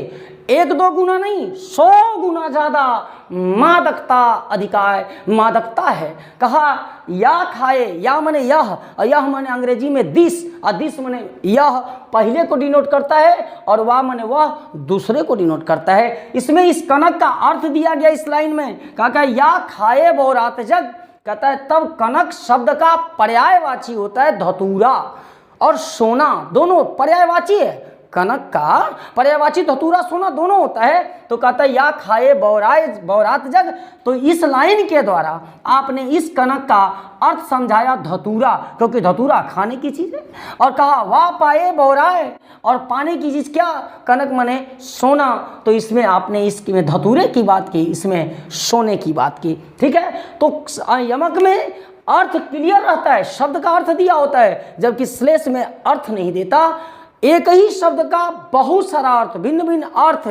1-2 गुना नहीं, 100 गुना ज्यादा मादकता अधिकाय, मादकता है। कहा, या खाए, या माने यह, और यह माने अंग्रेजी में दिस, और दिस माने यह पहले को डिनोट करता है, और वाह माने वह दूसरे को डिनोट करता है। इसमें इस कनक का अर्थ दिया गया इस लाइन में। कहा, या खाए बौरात जग, कहता है तब कनक शब्द का पर्यायवाची होता है धतूरा और सोना, दोनों पर्यायवाची है। कनक का पर्यायवाची धतूरा सोना दोनों होता है। तो कहता है या खाए बौराय बौरात जग। तो इस लाइन के द्वारा आपने इस कनक का अर्थ समझाया धतूरा, क्योंकि धतूरा खाने की चीज है। और कहा वाह पाए बौराय, और पाने की चीज क्या, कनक माने सोना। तो इसमें आपने इसमें धतूरे की बात की, इसमें सोने की बात की। ठीक है, तो यमक में अर्थ क्लियर रहता है, शब्द का अर्थ दिया होता है, जबकि श्लेष में अर्थ नहीं देता। एक ही शब्द का बहुत सारा अर्थ, भिन्न भिन्न अर्थ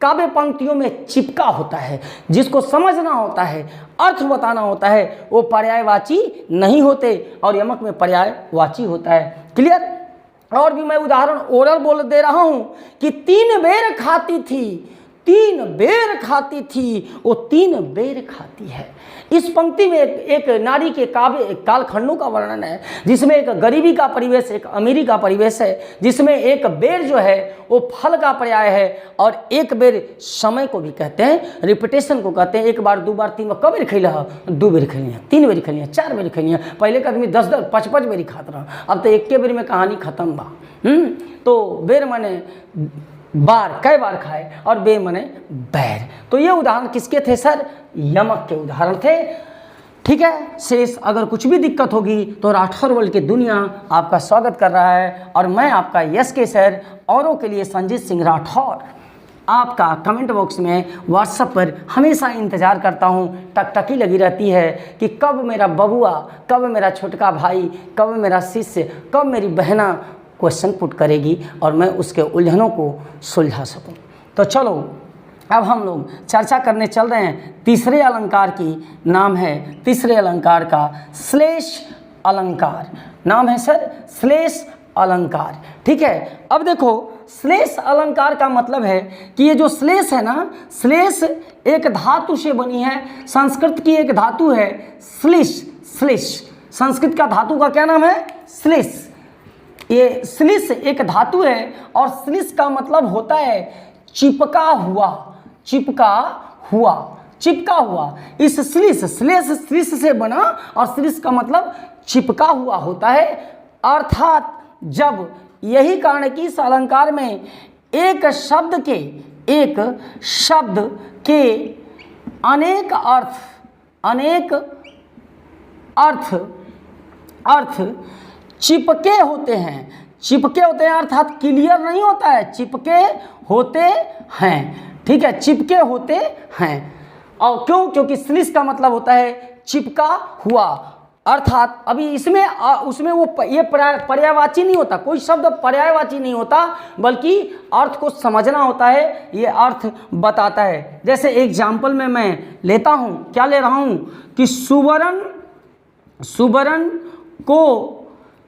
काव्य पंक्तियों में चिपका होता है, जिसको समझना होता है, अर्थ बताना होता है, वो पर्यायवाची नहीं होते और यमक में पर्यायवाची होता है। क्लियर? और भी मैं उदाहरण ओरल बोल दे रहा हूं कि 3 बेर खाती थी, 3 बेर खाती थी, वो 3 बेर खाती है। इस पंक्ति में एक नारी के काव्य कालखंडों का वर्णन है, जिसमें एक गरीबी का परिवेश, एक अमीरी का परिवेश है, जिसमें एक बेर जो है वो फल का पर्याय है और एक बेर समय को भी कहते हैं, रिपीटेशन को कहते हैं। 1 बार 2 बार 3 बार, कब बेर खैला है? 2 बेर खैली है, 3 बेर खैली है, 4 बेर खैली है। पहले का आदमी 10-10 5-5 बेरी खात रहा, अब तो 1 बेर में कहानी खत्म बा। तो बेर माने बार, कई बार खाए, और बे मने बैर। तो ये उदाहरण किसके थे सर? यमक के उदाहरण थे। ठीक है, शेष अगर कुछ भी दिक्कत होगी तो राठौर वर्ल्ड की दुनिया आपका स्वागत कर रहा है और मैं आपका यस के सर औरों के लिए संजीत सिंह राठौर आपका कमेंट बॉक्स में व्हाट्सएप पर हमेशा इंतज़ार करता हूँ। टकटकी लगी रहती है कि कब मेरा बबुआ, कब मेरा छोटका भाई, कब मेरा शिष्य, कब मेरी बहना क्वेश्चन पुट करेगी और मैं उसके उलझनों को सुलझा सकूं। तो चलो अब हम लोग चर्चा करने चल रहे हैं तीसरे अलंकार की। नाम है तीसरे अलंकार का श्लेष अलंकार। नाम है सर श्लेष अलंकार। ठीक है, अब देखो श्लेष अलंकार का मतलब है कि ये जो श्लेष है ना, श्लेष एक धातु से बनी है। संस्कृत की एक धातु है श्लिष। श्लिष संस्कृत का धातु का क्या नाम है? श्लिष। ये श्लिष एक धातु है और श्लिष का मतलब होता है चिपका हुआ, चिपका हुआ, चिपका हुआ। इस श्लिष, श्लेष श्लिष से बना और श्लिष का मतलब चिपका हुआ होता है। अर्थात जब, यही कारण कि इस अलंकार में एक शब्द के अनेक अर्थ चिपके होते हैं। चिपके होते हैं अर्थात क्लियर नहीं होता है, चिपके होते हैं। ठीक है, चिपके होते हैं। और क्यों? क्योंकि श्लिष का मतलब होता है चिपका हुआ। अर्थात अभी इसमें उसमें वो ये पर्यायवाची नहीं होता, कोई शब्द पर्यायवाची नहीं होता, बल्कि अर्थ को समझना होता है, ये अर्थ बताता है। जैसे एग्जाम्पल में मैं लेता हूँ, क्या ले रहा हूँ कि सुवर्ण को,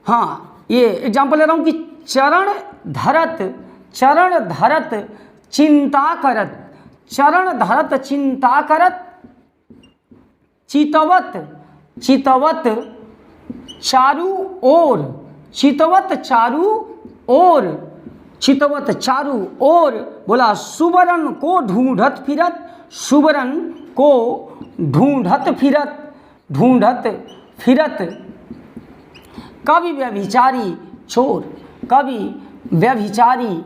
हाँ ये एग्जाम्पल ले रहा हूँ कि चरण धरत चिंता करत, चरण धरत चिंता करत, चितवत चारू ओर, चितवत चारू ओर, बोला सुवर्ण को ढूंढत फिरत, सुवर्ण को ढूंढत फिरत, कवि व्यभिचारी चोर, कवि व्यभिचारी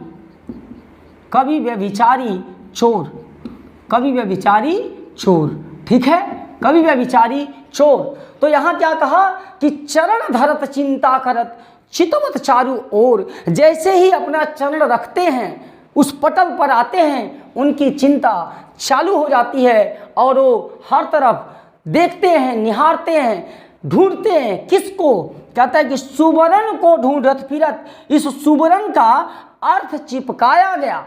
चोर। ठीक है, कवि व्यभिचारी चोर। तो यहाँ क्या कहा कि चरण धरत चिंता करत चितवत चारू ओर, जैसे ही अपना चरण रखते हैं, उस पटल पर आते हैं, उनकी चिंता चालू हो जाती है और वो हर तरफ देखते हैं, निहारते हैं, ढूंढते हैं। किसको? कहता है कि सुवर्ण को ढूंढत फिरत। इस सुवर्ण का अर्थ चिपकाया गया,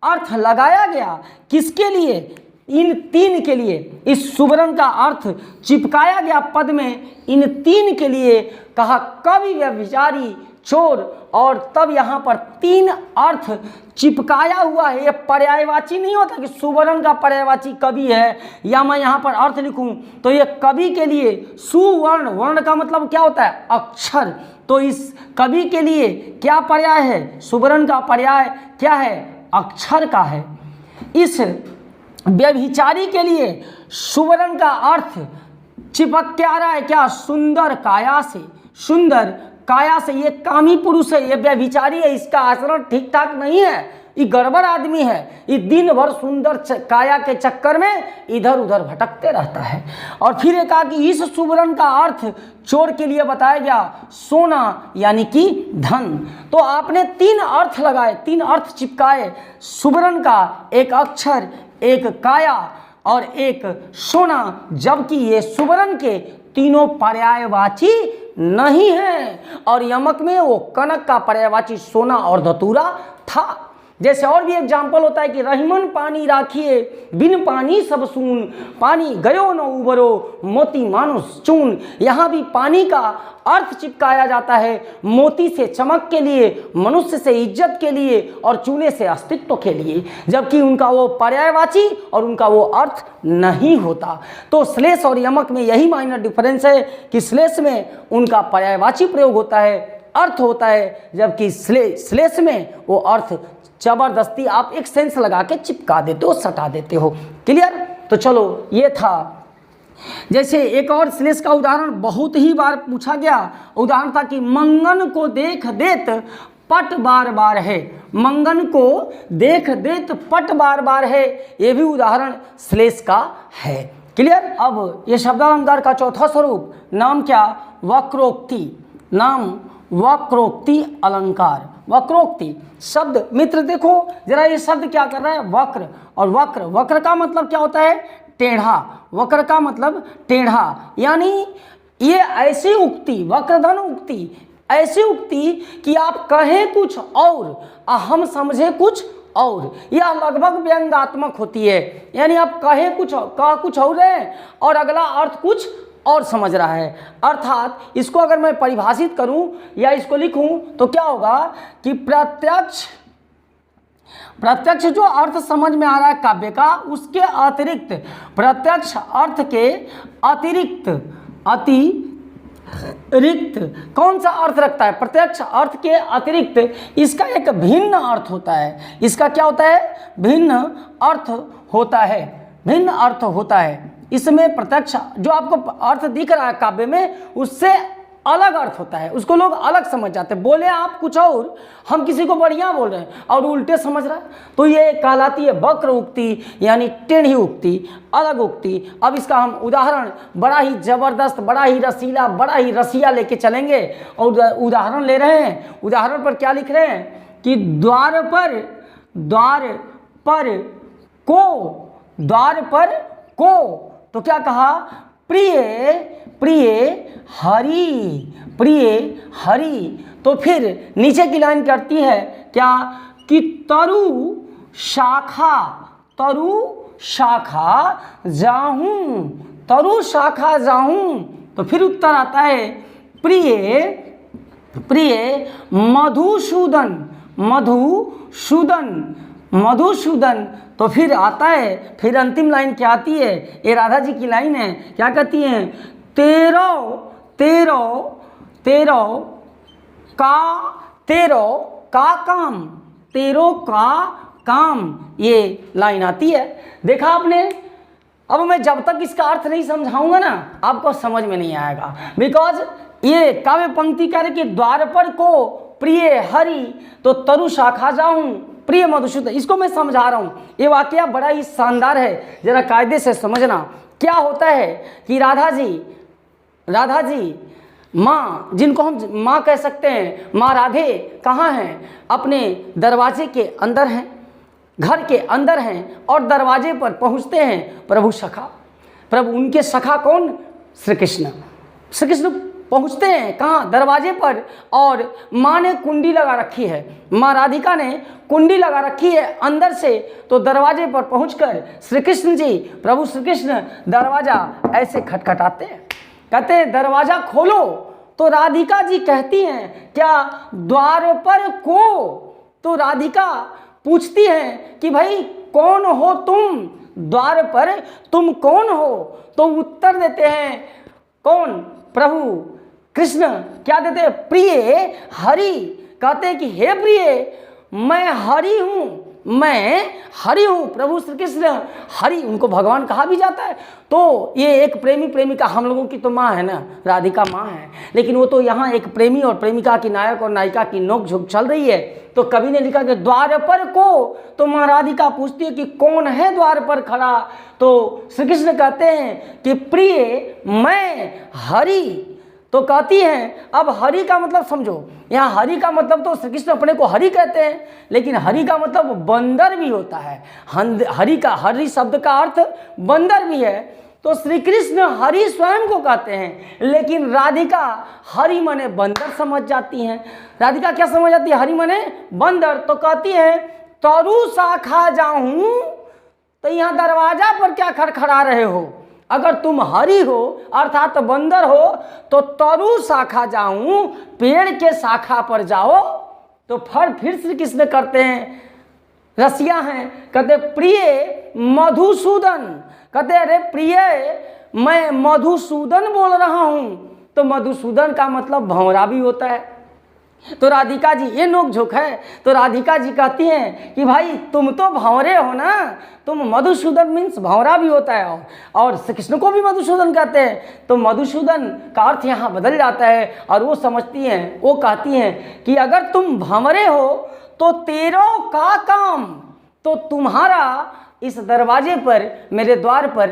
अर्थ लगाया गया। किसके लिए? इन 3 के लिए। इस सुवर्ण का अर्थ चिपकाया गया पद में इन 3 के लिए। कहा कवि व्यभिचारी चोर, और तब यहाँ पर 3 अर्थ चिपकाया हुआ है। ये पर्यायवाची नहीं होता कि सुवर्ण का पर्यायवाची कवि है, या मैं यहाँ पर अर्थ लिखूं तो ये कवि के लिए सुवर्ण, वर्ण का मतलब क्या होता है? अक्षर। तो इस कवि के लिए क्या पर्याय है? सुवर्ण का पर्याय क्या है? अक्षर का है। इस व्यभिचारी के लिए सुवर्ण का अर्थ चिपक के आ रहा है क्या? सुंदर काया से, सुंदर काया से। ये कामी पुरुष है, ये व्यभिचारी है, इसका आचरण ठीक ठाक नहीं है, ये गड़बड़ आदमी है, ये दिन भर सुंदर काया के चक्कर में इधर उधर भटकते रहता है। और फिर एक कहा कि इस सुवर्ण का अर्थ चोर के लिए बताया गया सोना यानी कि धन। तो आपने 3 अर्थ लगाए, 3 अर्थ चिपकाए, सुवर्ण का एक अक्षर, एक काया और एक सोना, जबकि ये सुवर्ण के तीनों पर्यायवाची नहीं है। और यमक में वो कनक का पर्यायवाची सोना और धतूरा था। जैसे और भी एग्जाम्पल होता है कि रहीमन पानी राखिए बिन पानी सब सून, पानी गयो न उबरो मोती मानुस चून। यहाँ भी पानी का अर्थ चिपकाया जाता है मोती से चमक के लिए, मनुष्य से इज्जत के लिए और चूने से अस्तित्व के लिए, जबकि उनका वो पर्यायवाची और उनका वो अर्थ नहीं होता। तो श्लेष और यमक में यही माइनर डिफरेंस है कि श्लेष में उनका पर्यायवाची प्रयोग होता है, अर्थ होता है, जबकि श्लेष में वो अर्थ जबरदस्ती आप एक सेंस लगा के चिपका देते हो, सटा देते हो। क्लियर? तो चलो ये था। जैसे एक और श्लेष का उदाहरण बहुत ही बार पूछा गया, उदाहरण था कि मंगन को देख देत पट बार बार है। मंगन को देख देत पट बार बार है, ये भी उदाहरण श्लेष का है। क्लियर? अब ये शब्दालंकार का चौथा स्वरूप नाम क्या? वक्रोक्ति। नाम वक्रोक्ति अलंकार। वक्रोक्ति शब्द मित्र देखो जरा, ये शब्द क्या कर रहा है? वक्र। और वक्र, वक्र का मतलब क्या होता है? टेढ़ा। वक्र का मतलब टेढ़ा, यानी ये ऐसी उक्ति, वक्रधन उक्ति, ऐसी उक्ति कि आप कहें कुछ और हम समझे कुछ और, यह लगभग व्यंग्यात्मक होती है। यानी आप कहें कुछ, कह कुछ और है और अगला अर्थ कुछ और समझ रहा है। अर्थात इसको अगर मैं परिभाषित करूं या इसको लिखूं तो क्या होगा कि प्रत्यक्ष जो अर्थ समझ में आ रहा है काव्य का, उसके अतिरिक्त, प्रत्यक्ष अर्थ के अतिरिक्त कौन सा अर्थ रखता है? प्रत्यक्ष अर्थ के अतिरिक्त इसका एक भिन्न अर्थ होता है। इसका क्या होता है? भिन्न अर्थ होता है। भिन्न अर्थ होता है। इसमें प्रत्यक्ष जो आपको अर्थ दिख रहा है काव्य में, उससे अलग अर्थ होता है, उसको लोग अलग समझ जाते हैं। बोले आप कुछ और, हम किसी को बढ़िया बोल रहे हैं और उल्टे समझ रहा है, तो ये कहलाती है वक्र उक्ति, यानी टेढ़ी उक्ति, अलग उक्ति। अब इसका हम उदाहरण बड़ा ही जबरदस्त, बड़ा ही रसीला, बड़ा ही रसिया लेके चलेंगे और उदाहरण ले रहे हैं। उदाहरण पर क्या लिख रहे हैं कि द्वार को, तो क्या कहा? प्रिय हरि। तो फिर नीचे की लाइन करती है क्या कि तरु शाखा जाहूं। तो फिर उत्तर आता है प्रिय मधुसूदन। तो फिर आता है, फिर अंतिम लाइन क्या आती है? ये राधा जी की लाइन है, क्या कहती हैं? तेरो का काम, ये लाइन आती है। देखा आपने? अब मैं जब तक इसका अर्थ नहीं समझाऊंगा ना, आपको समझ में नहीं आएगा। बिकॉज ये काव्य पंक्ति कह रहे कि द्वार पर को प्रिय हरि, तो तरु शाखा जाऊं प्रिय मधुसूदन, इसको मैं समझा रहा हूं। ये वाकया बड़ा ही शानदार है, जरा कायदे से समझना। क्या होता है कि राधा जी माँ, जिनको हम माँ कह सकते हैं, माँ राधे कहाँ हैं? अपने दरवाजे के अंदर हैं, घर के अंदर हैं, और दरवाजे पर पहुँचते हैं प्रभु उनके सखा कौन? श्री कृष्ण पहुँचते हैं कहाँ? दरवाजे पर। और माँ ने कुंडी लगा रखी है, माँ राधिका ने कुंडी लगा रखी है अंदर से। तो दरवाजे पर पहुंचकर श्री कृष्ण जी, प्रभु श्री कृष्ण दरवाजा ऐसे खटखटाते हैं, कहते हैं दरवाजा खोलो। तो राधिका जी कहती हैं क्या? द्वार पर को। तो राधिका पूछती हैं कि भाई कौन हो तुम? द्वार पर तुम कौन हो? तो उत्तर देते हैं कौन? प्रभु कृष्ण क्या देते हैं? प्रिय हरि। कहते हैं कि हे प्रिय, मैं हरि हूँ। प्रभु श्री कृष्ण हरि, उनको भगवान कहा भी जाता है। तो ये एक प्रेमी प्रेमिका, हम लोगों की तो माँ है ना, राधिका माँ है, लेकिन वो तो यहाँ एक प्रेमी और प्रेमिका की, नायक और नायिका की नोक झोंक चल रही है। तो कवि ने लिखा कि द्वार पर को, तो माँ राधिका पूछती है कि कौन है द्वार पर खड़ा? तो श्री कृष्ण कहते हैं कि प्रिय मैं हरि। तो कहती हैं, अब हरि का मतलब समझो, यहाँ हरि का मतलब तो श्री कृष्ण अपने को हरि कहते हैं, लेकिन हरि का मतलब बंदर भी होता है। हरि शब्द का अर्थ बंदर भी है। तो श्री कृष्ण हरि स्वयं को कहते हैं, लेकिन राधिका हरि मने बंदर समझ जाती हैं। राधिका क्या समझ जाती है? हरि मने बंदर। तो कहती है तरु शाखा जाऊं, तो यहाँ दरवाजा पर क्या खड़खड़ा रहे हो? अगर तुम हरि हो अर्थात बंदर हो तो तरु शाखा जाऊं, पेड़ के शाखा पर जाओ। तो फिर श्री कृष्ण करते हैं, रसिया हैं, कहते प्रिय मधुसूदन, कहते अरे प्रिय मैं मधुसूदन बोल रहा हूं। तो मधुसूदन का मतलब भंवरा भी होता है। तो राधिका जी, ये नोकझोंक है। तो राधिका जी कहती हैं कि भाई तुम तो भंवरे हो ना, तुम मधुसूदन मीन्स भंवरा भी होता है, और श्री कृष्ण को भी मधुसूदन कहते हैं। तो मधुसूदन का अर्थ यहाँ बदल जाता है और वो समझती हैं, वो कहती हैं कि अगर तुम भंवरे हो तो तेरों का काम, तो तुम्हारा इस दरवाजे पर, मेरे द्वार पर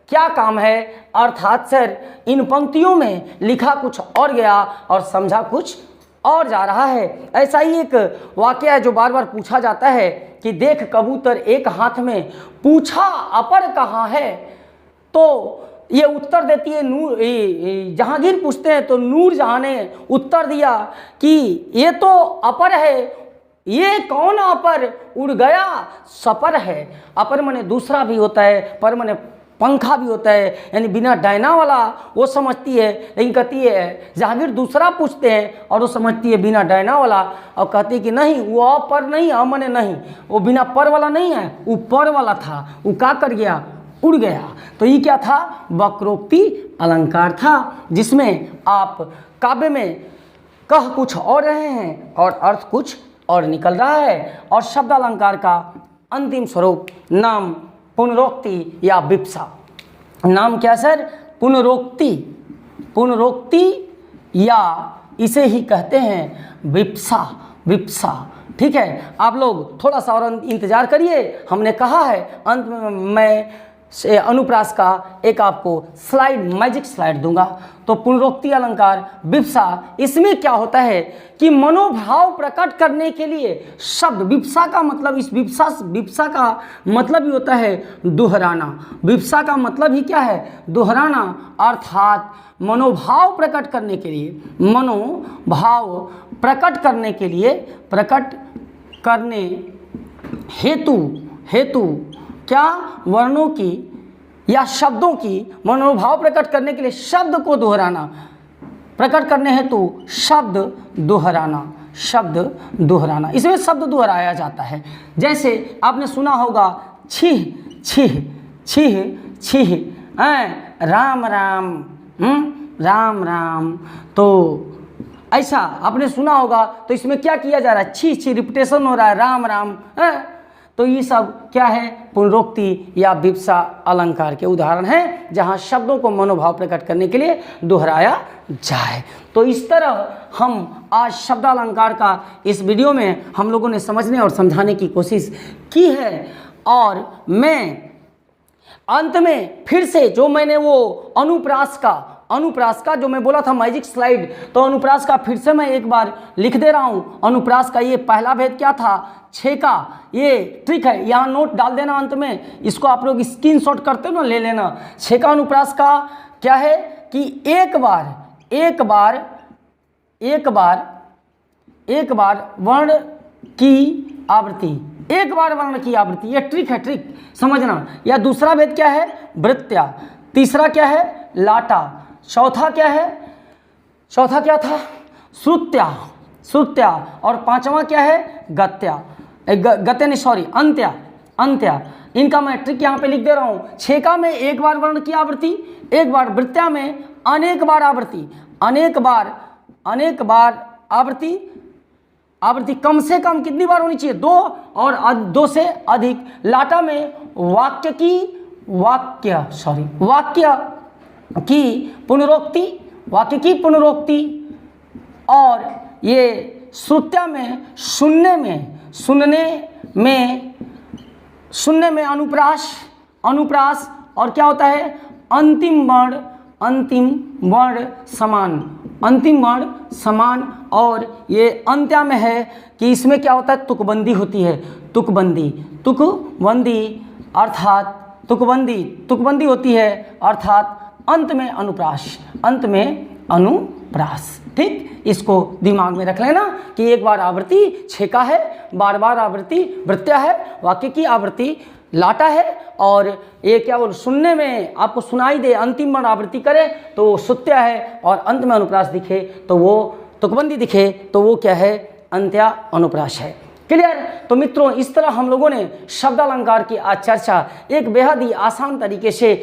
क्या काम है? अर्थात सर इन पंक्तियों में लिखा कुछ और गया और समझा कुछ और जा रहा है। ऐसा ही एक वाकया है जो बार बार पूछा जाता है कि देख कबूतर एक हाथ में, पूछा अपर कहाँ है? तो ये उत्तर देती है नूर, जहांगीर पूछते हैं तो नूर जहां ने उत्तर दिया कि ये तो अपर है, ये कौन अपर? उड़ गया सपर है। अपर माने दूसरा भी होता है, पर माने पंखा भी होता है, यानी बिना डायना वाला वो समझती है। लेकिन कहती है जहांगीर दूसरा पूछते हैं और वो समझती है बिना डायना वाला, और कहती है कि नहीं वो अपर नहीं, अमने नहीं, वो बिना पर वाला नहीं है, ऊपर वाला था, वो क्या कर गया? उड़ गया। तो ये क्या था? वक्रोक्ति अलंकार था, जिसमें आप काव्य में कह कुछ और रहे हैं और अर्थ कुछ और निकल रहा है। और शब्द अलंकार का अंतिम स्वरूप नाम पुनरोक्ति या विप्सा। नाम क्या सर? पुनरोक्ति, पुनरोक्ति या इसे ही कहते हैं विप्सा, विप्सा। ठीक है, आप लोग थोड़ा सा और इंतजार करिए। हमने कहा है अंत में मैं से अनुप्रास का एक आपको स्लाइड, मैजिक स्लाइड दूंगा। तो पुनरोक्ति अलंकार विप्सा, इसमें क्या होता है कि मनोभाव प्रकट करने के लिए शब्द, विप्सा का मतलब, इस विप्सा का मतलब ही होता है दोहराना। विप्सा का मतलब ही क्या है? दोहराना। अर्थात मनोभाव प्रकट करने के लिए, मनोभाव प्रकट करने के लिए, प्रकट करने हेतु क्या? वर्णों की या शब्दों की मनोभाव प्रकट करने के लिए शब्द को दोहराना, प्रकट करने हेतु शब्द दोहराना, शब्द दोहराना। इसमें शब्द दोहराया जाता है। जैसे आपने सुना होगा छिह छिह छिह छिह, राम राम, राम राम। तो ऐसा आपने सुना होगा। तो इसमें क्या किया जा रहा है? छी छी, रिपीटेशन हो रहा है, राम राम। तो ये सब क्या है? पुनरोक्ति या विप्सा अलंकार के उदाहरण हैं, जहाँ शब्दों को मनोभाव प्रकट करने के लिए दोहराया जाए। तो इस तरह हम आज शब्दालंकार का इस वीडियो में हम लोगों ने समझने और समझाने की कोशिश की है। और मैं अंत में फिर से जो मैंने वो अनुप्रास का जो मैं बोला था मैजिक स्लाइड, तो अनुप्रास का फिर से मैं एक बार लिख दे रहा हूँ। अनुप्रास का ये पहला भेद क्या था? 6 का ये ट्रिक है, यहाँ नोट डाल देना अंत में, इसको आप लोग स्क्रीनशॉट करते हो ना, ले लेना। 6 का अनुप्रास का क्या है कि एक बार वर्ण की आवृत्ति, एक बार वर्ण की आवृत्ति, ये ट्रिक है, ट्रिक समझना। या दूसरा भेद क्या है? वृत्त्या। तीसरा क्या है? लाटा। चौथा क्या है? चौथा क्या था? श्रुत्या, श्रुत्या। और पांचवा क्या है? गत्या, गत्या नहीं, सॉरी, अंत्या, अंत्या। इनका मैं ट्रिक यहाँ पे लिख दे रहा हूँ। 6 का में एक बार वर्ण की आवृत्ति, एक बार वृत्त्या में अनेक बार आवृत्ति, अनेक बार आवृत्ति। आवृत्ति कम से कम कितनी बार होनी चाहिए? 2 और 2 से अधिक। लाटा में वाक्य की पुनरोक्ति, वाक्य की पुनरोक्ति। और ये श्रुत्या में सुनने में अनुप्रास। और क्या होता है? अंतिम वर्ण समान। और ये अंत्या में है कि इसमें क्या होता है? तुकबंदी होती है, तुकबंदी होती है, अर्थात अंत में अनुप्रास, अनुप्रास। ठीक, इसको दिमाग में रख लेना कि एक बार आवृत्ति छेका है, बार बार आवृत्ति वृत्या है, वाक्य की आवृत्ति लाटा है, और ये क्या बोल सुनने में आपको सुनाई दे, अंतिम वर्ण आवृत्ति करे तो सुत्या है, और अंत में अनुप्रास दिखे तो वो तुकबंदी दिखे तो वो क्या है, अंत्या अनुप्रास है। क्लियर? तो मित्रों, इस तरह हम लोगों ने शब्द अलंकार की आज चर्चा एक बेहद ही आसान तरीके से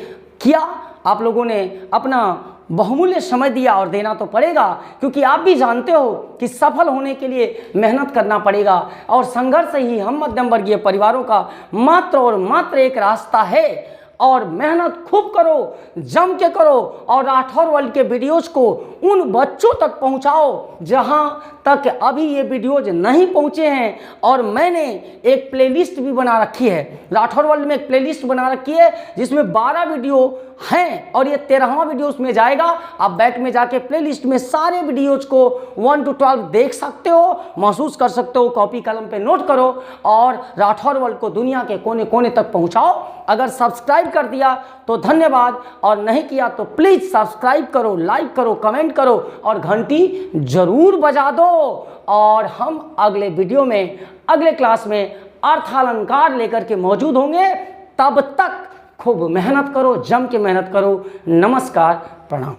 किया। आप लोगों ने अपना बहुमूल्य समय दिया और देना तो पड़ेगा, क्योंकि आप भी जानते हो कि सफल होने के लिए मेहनत करना पड़ेगा, और संघर्ष ही हम मध्यम वर्गीय परिवारों का मात्र और मात्र एक रास्ता है। और मेहनत खूब करो, जम के करो, और राठौर वर्ल्ड के वीडियोज़ को उन बच्चों तक पहुंचाओ जहां तक अभी ये वीडियोज़ नहीं पहुंचे हैं। और मैंने एक प्लेलिस्ट भी बना रखी है, राठौर वर्ल्ड में एक प्लेलिस्ट बना रखी है जिसमें 12 वीडियो हैं, और ये 13वां वीडियो उसमें जाएगा। आप बैक में जाके प्लेलिस्ट में सारे वीडियोज़ को 1 to 12 देख सकते हो, महसूस कर सकते हो, कॉपी कलम पे नोट करो, और राठौर वर्ल्ड को दुनिया के कोने कोने तक पहुंचाओ। अगर सब्सक्राइब कर दिया तो धन्यवाद, और नहीं किया तो प्लीज़ सब्सक्राइब करो, लाइक करो, कमेंट करो, और घंटी जरूर बजा दो। और हम अगले वीडियो में, अगले क्लास में अर्थालंकार लेकर के मौजूद होंगे। तब तक खूब मेहनत करो, जम के मेहनत करो। नमस्कार, प्रणाम।